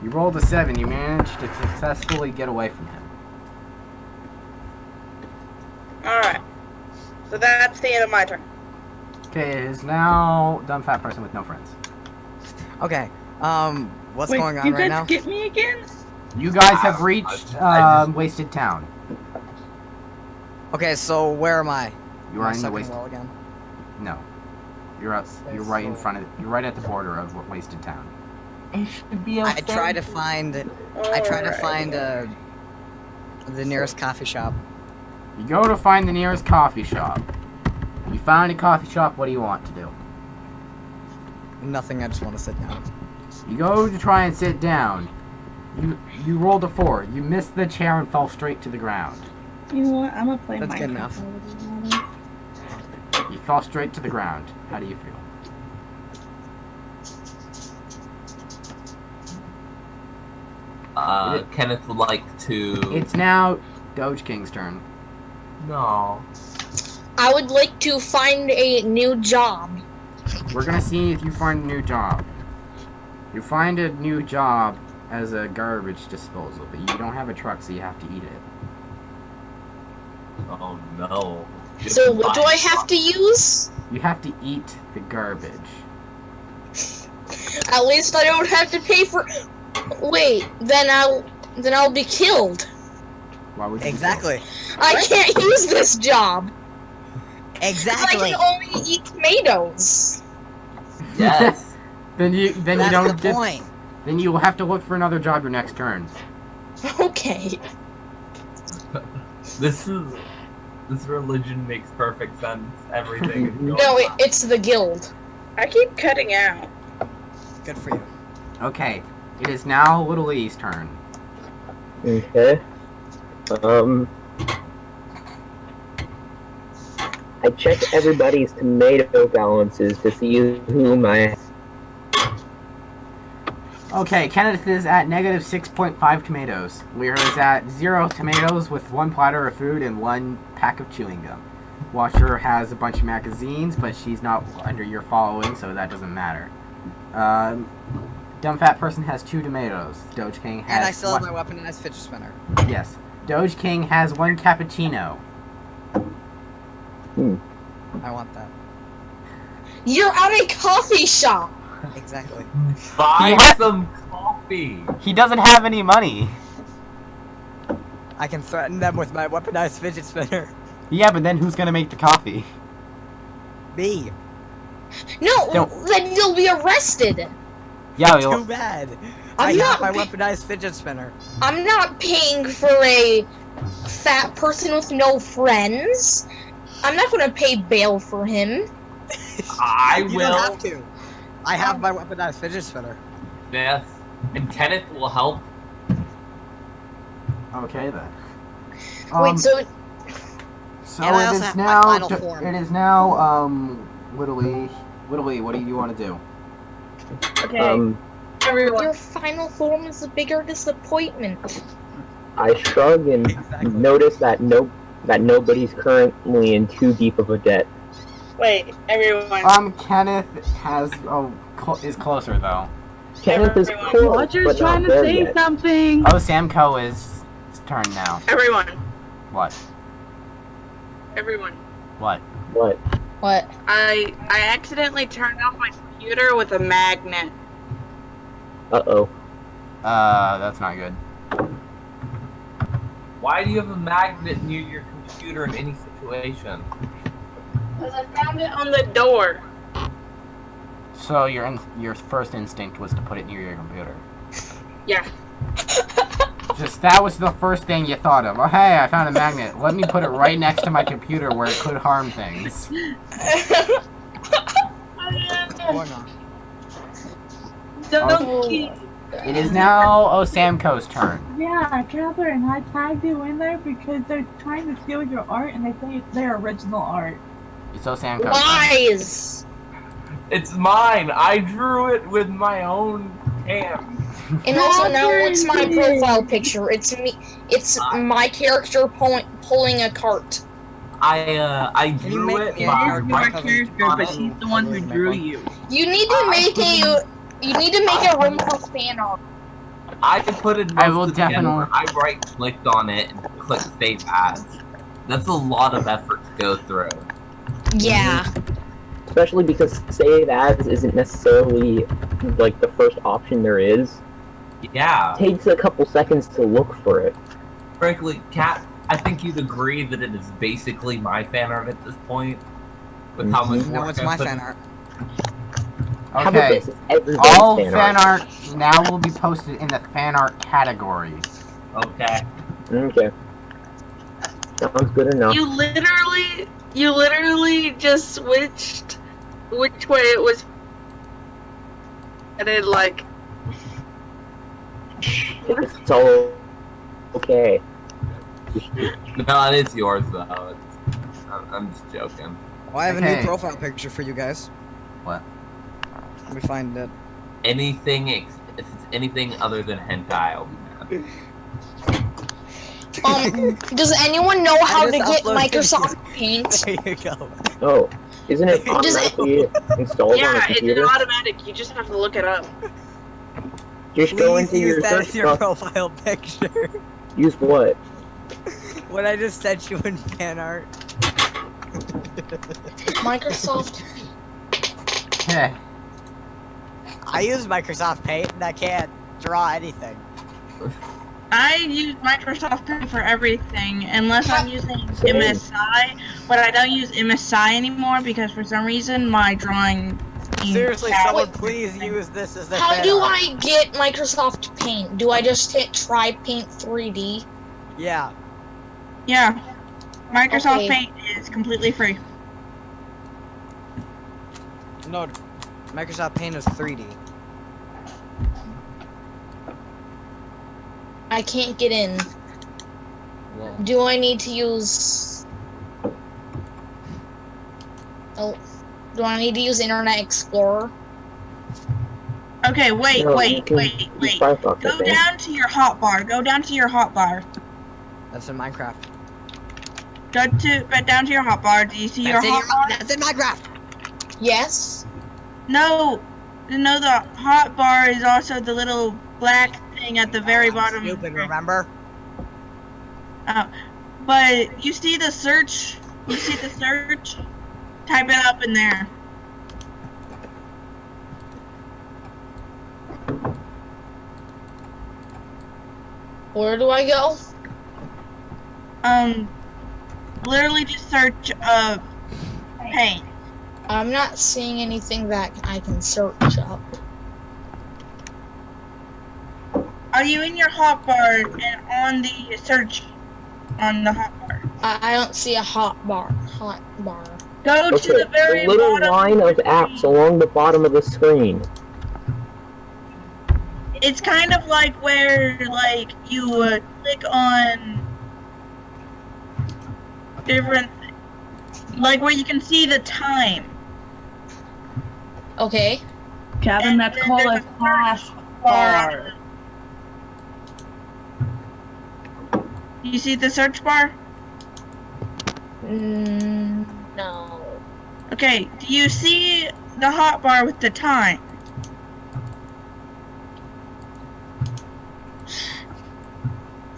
You rolled a 7. You managed to successfully get away from him. Alright. So that's the end of my turn. Okay, it is now dumb fat person with no friends. Okay. What's Wait, going on you right guys now? get me again? You guys have reached Wasted Town. Okay, so where am I? You are in the second Wasted. wall again. No, you're out. You're right in front of. You're right at the border of Wasted Town. It should be I try to find. Alright. The nearest coffee shop. You go to find the nearest coffee shop. You find a coffee shop. What do you want to do? Nothing. I just want to sit down. You go to try and sit down. You rolled a 4. You missed the chair and fell straight to the ground. You know what? I'm gonna play That's Minecraft. good enough. You fell straight to the ground. How do you feel? Kenneth would like to. It's now Doge King's turn. No. I would like to find a new job. We're gonna see if you find a new job. You find a new job as a garbage disposal, but you don't have a truck, so you have to eat it. Oh no. So what do I have to use? You have to eat the garbage. At least I don't have to pay for. Wait, then I'll be killed. Why would you? Exactly. I can't use this job. 'Cause Exactly. I can only eat tomatoes. Yes. Then you That's don't the get. point. Then you will have to look for another job your next turn. Okay. This is This religion makes perfect sense. Everything is going No, on. it's the guild. I keep cutting out. Good for you. Okay, it is now Little E's turn. Okay. I check everybody's tomato balances to see whom I. Okay, Kenneth is at negative 6.5 tomatoes. Lear is at 0 tomatoes with 1 platter of food and 1 pack of chewing gum. Washer has a bunch of magazines, but she's not under your following, so that doesn't matter. Dumb Fat Person has 2 tomatoes. Doge King has And I still have one- my weaponized fidget spinner. Yes. Doge King has 1 cappuccino. I want that. You're at a coffee shop. Exactly. Buy Yeah. some coffee. He doesn't have any money. I can threaten them with my weaponized fidget spinner. Yeah, but then who's gonna make the coffee? Me. No, Don't- then you'll be arrested. Yeah, Too you'll, bad. I'm I not have my pa- weaponized fidget spinner. I'm not paying for a fat person with no friends. I'm not gonna pay bail for him. I You will. don't have to. I have my weaponized fidget spinner. Yes. And Kenneth will help. okay then. Wait, so So And I it also is have my now. final form. It is now. Little E. Little E, what do you want to do? Okay, Um, everyone. your final form is a bigger disappointment. I shrug and Exactly. notice that nobody's currently in too deep of a debt. Wait, everyone. Kenneth has is closer though. Kenneth is Everyone. close, Roger's but trying not to there say yet. something. Oh, Samco is turn now. Everyone. What? Everyone. What? What? What? I accidentally turned off my computer with a magnet. Uh-oh. That's not good. Why do you have a magnet near your computer in any situation? Because I found it on the door. So your first instinct was to put it near your computer. Yeah. Just that was the first thing you thought of. Oh hey, I found a magnet. Let me put it right next to my computer where it could harm things. Or not. Don't It is now Samco's turn. Yeah, Catherine, I tagged you in there because they're trying to steal your art and they say it's their original art. It's Samco's turn. Lies. It's mine. I drew it with my own hand. And also now what's my profile picture? It's me. It's my character pulling a cart. I Can you drew make it me a by character? right character, on but it. she's the one who drew you. You need to make a. You need to make a room for fan art. I put it. I will most together. definitely- I right clicked on it and clicked save as. That's a lot of effort to go through. Yeah. Especially because save as isn't necessarily like the first option there is. Yeah. It takes a couple seconds to look for it. Frankly, Kat, I think you'd agree that it is basically my fan art at this point. With how much No, work it's I my put fan art. How about Okay. this? It's everybody's All fan fan art. art now will be posted in the fan art category. Okay. Okay. Sounds good enough. You literally just switched which way it was headed, like. It's all okay. No, it is yours though. I'm just joking. Well, I have a Okay. new profile picture for you guys. What? Let me find it. Anything if it's anything other than hentai, I'll be mad. Does anyone know how to just get uploaded Microsoft Paint? There you go. Oh, isn't it Does it- automatically installed on a Yeah, it's computer? automatic. You just have to look it up. Just go Please into your use that search as your box. profile picture. Use what? What I just sent you in fan art. Microsoft. Okay. I use Microsoft Paint and I can't draw anything. I use Microsoft Paint for everything, unless I'm using Same. MSI, but I don't use MSI anymore because for some reason my drawing. Seriously, tab- someone please use this as their How fan do art. I get Microsoft Paint? Do I just hit try Paint 3D? Yeah. Yeah. Microsoft Okay. Paint is completely free. No, Microsoft Paint is 3D. I can't get in. Well, Do I need to use... Oh, do I need to use Internet Explorer? Okay, wait. No, you can use Firefox, I Go think. down to your hotbar. Go down to your hotbar. that's in Minecraft. Down to your hotbar. Do you see your hotbar? That's in Minecraft. Yes. No, the hotbar is also the little black thing at the very bottom. Stupid, remember? But you see the search? You see the search? Type it up in there. Where do I go? Literally just search paint. I'm not seeing anything that I can search up. Are you in your hotbar and on the search on the hotbar? I don't see a hot bar. Go to Okay, the very the little bottom. line of apps along the bottom of the screen. It's kind of like where you click on different, like where you can see the time. Okay. Kevin, And that's then called there's a a flash bar. bar. You see the search bar? No. Okay, do you see the hotbar with the time?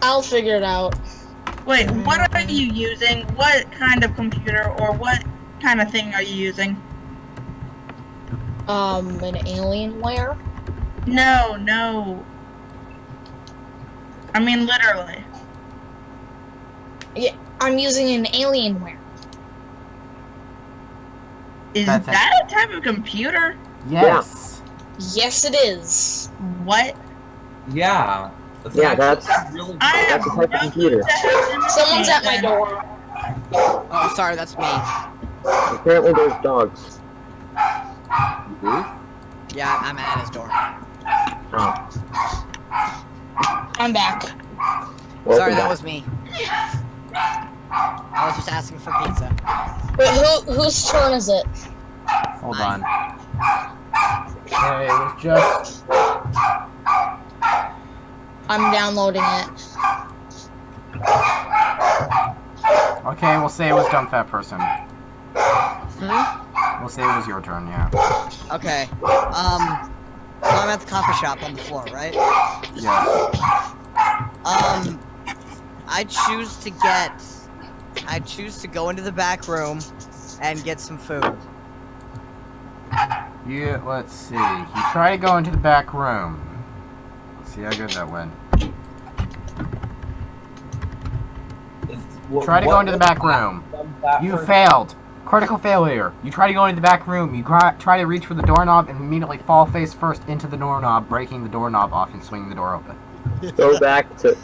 I'll figure it out. Wait, what are you using? What kind of computer or what kind of thing are you using? An Alienware? No. I mean literally. Yeah, I'm using an Alienware. Is That's that a type of computer? Yes. Yes, it is. What? Yeah. Yeah, that's really. I That's have a type of no computer. clue that Someone's at my then. door. Oh, sorry, that's me. apparently there's dogs. Yeah, I'm at his door. Oh, I'm back. welcome Sorry, that back. was me. I was just asking for pizza. Wait, whose turn is it? Hold on. Okay, it was just. I'm downloading it. Okay, we'll say it was Dumb Fat Person. Hmm? We'll say it was your turn, yeah. Okay. So I'm at the coffee shop on the floor, right? Yes. I choose to go into the back room and get some food. Let's see. You try to go into the back room. Let's see how good that went. Try to go into the back room. You failed. Critical failure. You try to go into the back room. You try to reach for the doorknob and immediately fall face first into the doorknob, breaking the doorknob off and swinging the door open. Throwback to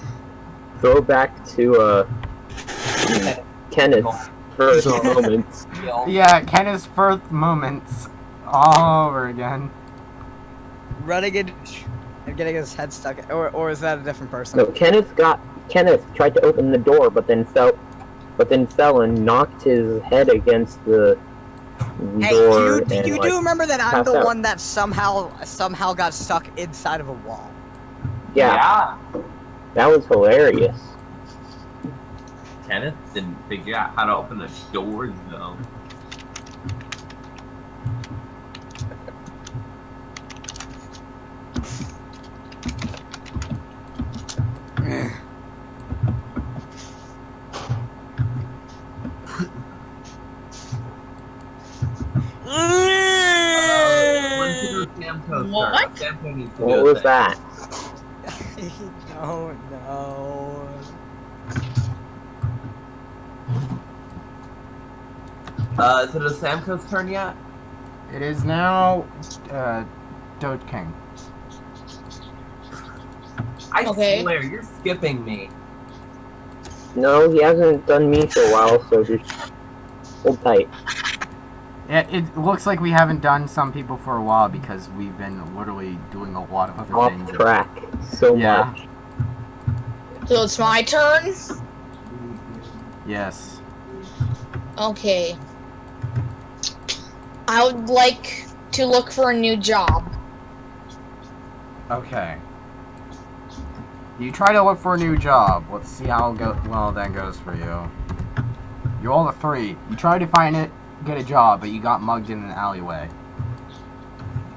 Kenneth's first moments. Yeah, Kenneth's first moments all over again. Running in and getting his head stuck. Or is that a different person? No, Kenneth tried to open the door, but then fell and knocked his head against the Hey, door. you do remember that I'm passed the out. one that somehow got stuck inside of a wall? Yeah, that was hilarious. Kenneth didn't figure out how to open the doors though. What? Samco needs to What do a was thing. that? No. Is it a Samco's turn yet? It is now Doge King. I Okay. swear, you're skipping me. No, he hasn't done me for a while, so just hold tight. It looks like we haven't done some people for a while because we've been literally doing a lot of other Off things. track so Yeah. much. So it's my turn? Yes. Okay. I would like to look for a new job. Okay. You try to look for a new job. Let's see how well that goes for you. You rolled a 3. You tried to get a job, but you got mugged in an alleyway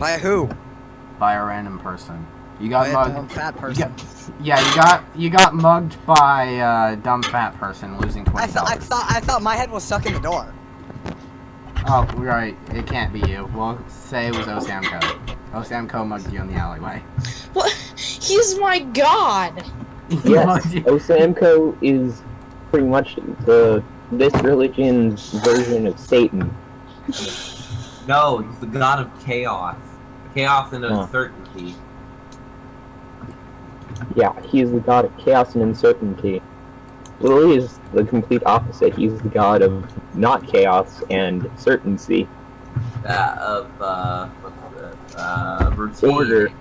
By who? by a random person. You By got a mugged. dumb fat person. You got mugged by a dumb fat person, losing $20. I thought my head was stuck in the door. Oh, right. It can't be you. We'll say it was Osamko. Osamko mugged you in the alleyway. What? He's my god! He Yes, mugged you. Osamko is pretty much this religion's version of Satan. No, he's the god of chaos. Chaos and Huh. uncertainty. Yeah, he is the god of chaos and uncertainty. Lily is the complete opposite. He's the god of not chaos and certainty. Routine. Order.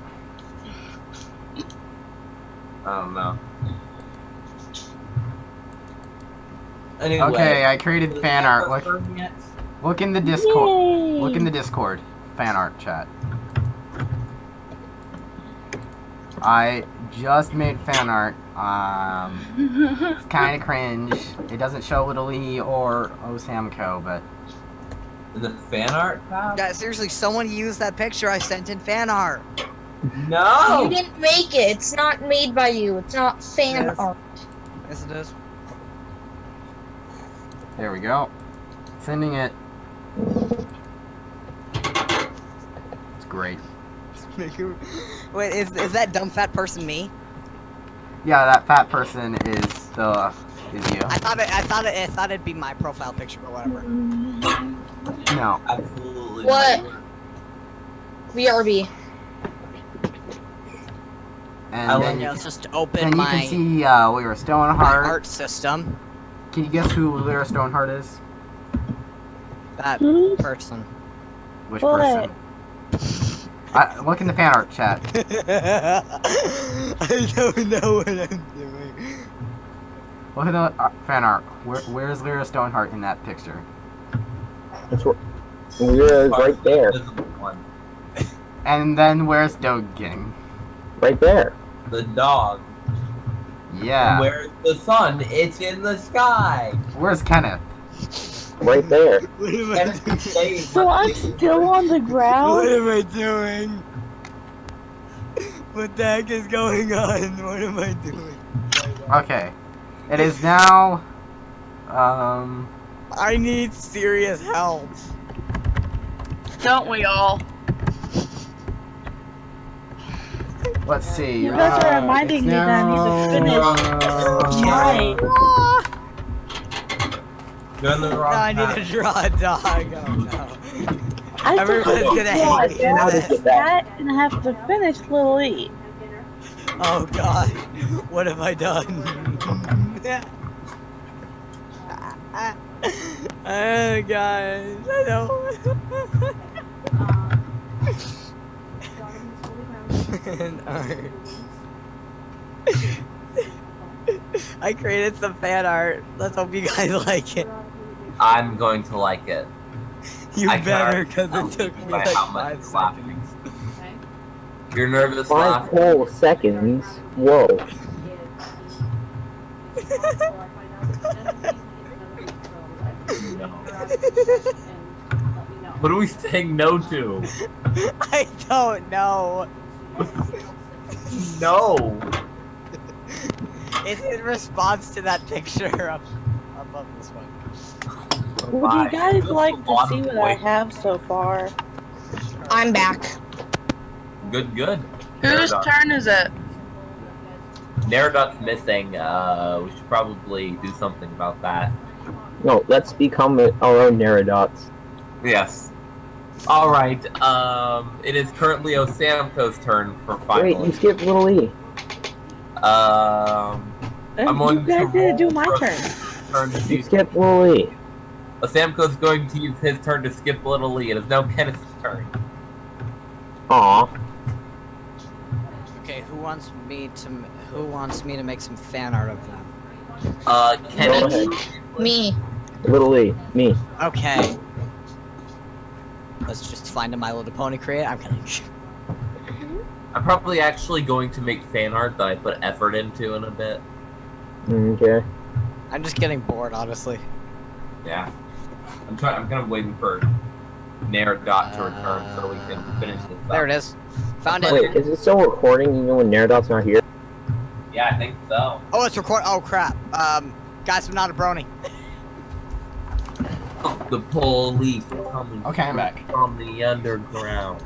I don't know. Anyway. Okay, I created fan art. Look in the Discord. Yay. Look in the Discord fan art chat. I just made fan art. It's kind of cringe. It doesn't show Little E or Osamko, but In the fan art tab? Guys, seriously, someone used that picture I sent in fan art. No! You didn't make it. It's not made by you. It's not fan Yes. art. Yes, it is. there we go. Sending it. It's great. Wait, is that dumb fat person me? Yeah, that fat person is you. I thought it'd be my profile picture or whatever. No. Absolutely. What? not. BRB. And then, Yeah, let's just open then you my, can see Lyra my Stoneheart. art system. Can you guess who Lyra Stoneheart is? That Hmm? person. Which What? person? Look in the fan art chat. I don't know what I'm doing. Look at the fan art. Where's Lyra Stoneheart in that picture? That's what. Lyra is right there. Invisible one. And then where's Dogging? Right there. The dog. Yeah. Where's the sun? It's in the sky. Where's Kenneth? Right there. What am I Kenneth doing? can say So I'm still on the What ground? am I doing? What the heck is going on? What am I doing? Okay. It is now. I need serious help. Don't we all? Let's see. You guys are reminding me that I need to finish mine. You're in the No, wrong I need path. to draw a dog. Oh no. I Everyone's still gonna have hate to me How for did this. you get that? that and have to finish Little E. Oh god. What have I done? Oh guys, I don't. And art. I created some fan art. Let's hope you guys like it. I'm going to like it. You I can't better, because tell it took me by like how much 5 you're laughing. seconds. You're nervous 5 laughing. whole seconds. Whoa. No. What are we saying no to? I don't know. No. It's in response to that picture up above this one. Would Bye. you guys That's like a to lot see of what I weight. have so far? I'm back. Good, good. Whose Nerodot. turn is it? Nerodot's missing. We should probably do something about that. No, let's become our own Nerodots. Yes. Alright, it is currently Osamko's turn for Wait, finally. you skipped Little E. I'm You going guys to didn't do roll my for turn. turn to You do. skip Wooly. Samko's going to use his turn to skip Little Lee. It is now Kenneth's turn. Aw. Okay, who wants me to make some fan art of them? Go Kenneth. ahead. Me. Little Lee. Me. Okay. Let's just find a My Little Pony create. I'm kidding. I'm probably actually going to make fan art that I put effort into in a bit. Okay. I'm just getting bored, honestly. Yeah. I'm kind of waiting for Nair Dot to return so we can finish this up. There it is. Found it. Wait, is it still recording even when Naradot's not here? Yeah, I think so. Oh, it's record. Oh crap. Guys, I'm not a brony. The police coming Okay, I'm back. from the underground.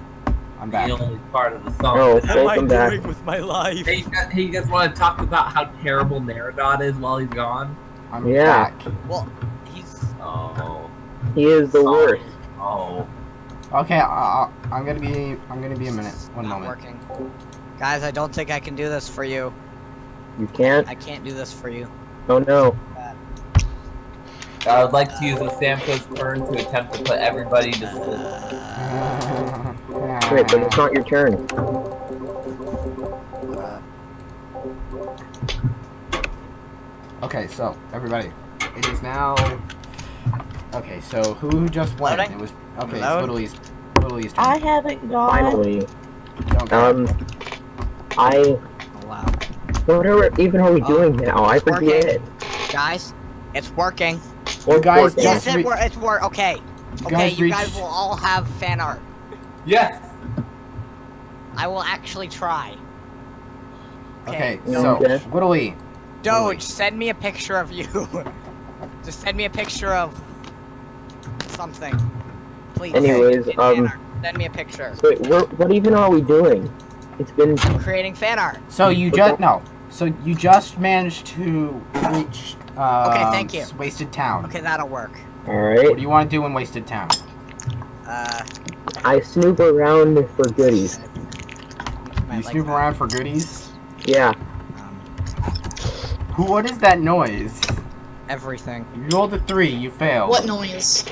I'm back. The only part of the song. Oh, What am I welcome back. doing with my life? Hey, you guys want to talk about how terrible Naradot is while he's gone? I'm Yeah. back. Well, he's. Oh. He is the worst. Oh. Okay, I'm gonna be a minute. One not moment. working. Guys, I don't think I can do this for you. You can't? I can't do this for you. Oh no. I would like to use the Samko's turn to attempt to put everybody to sleep. Wait, but it's not your turn. Okay, so everybody, it is now. Okay, so who just went? Loading? It was okay. Load? It's Little's turn. I haven't gone. Finally. Don't go. I. Oh, wow. What even are we doing now? I it's working. forget. Guys, it's working. You guys Working. just Yes, re- it's work. Okay. You Okay, guys you reached- guys will all have fan art. Yes! I will actually try. Okay, no. so Okay. Whittly, Doge, send me a picture of you. Just send me a picture of something. Please. Anyways, In fan art. Send me a picture. Wait, what even are we doing? It's been. Creating fan art. so you just no, so you just managed to reach. Okay, thank you. Wasted Town. Okay, that'll work. What Alright. do you want to do in Wasted Town? I snoop around for goodies. You snoop around for goodies. Yeah. What is that noise? Everything. You rolled a 3. You failed. What noise?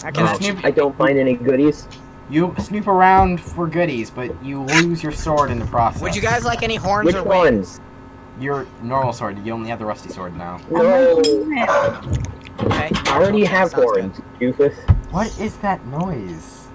Okay, You that's snoop. I don't find any goodies. You snoop around for goodies, but you lose your sword in the process. Would you guys like any horns Which or one? wings? Your normal sword. You only have the rusty sword now. No. Okay. I already have Sounds good. horns, doofus. What is that noise?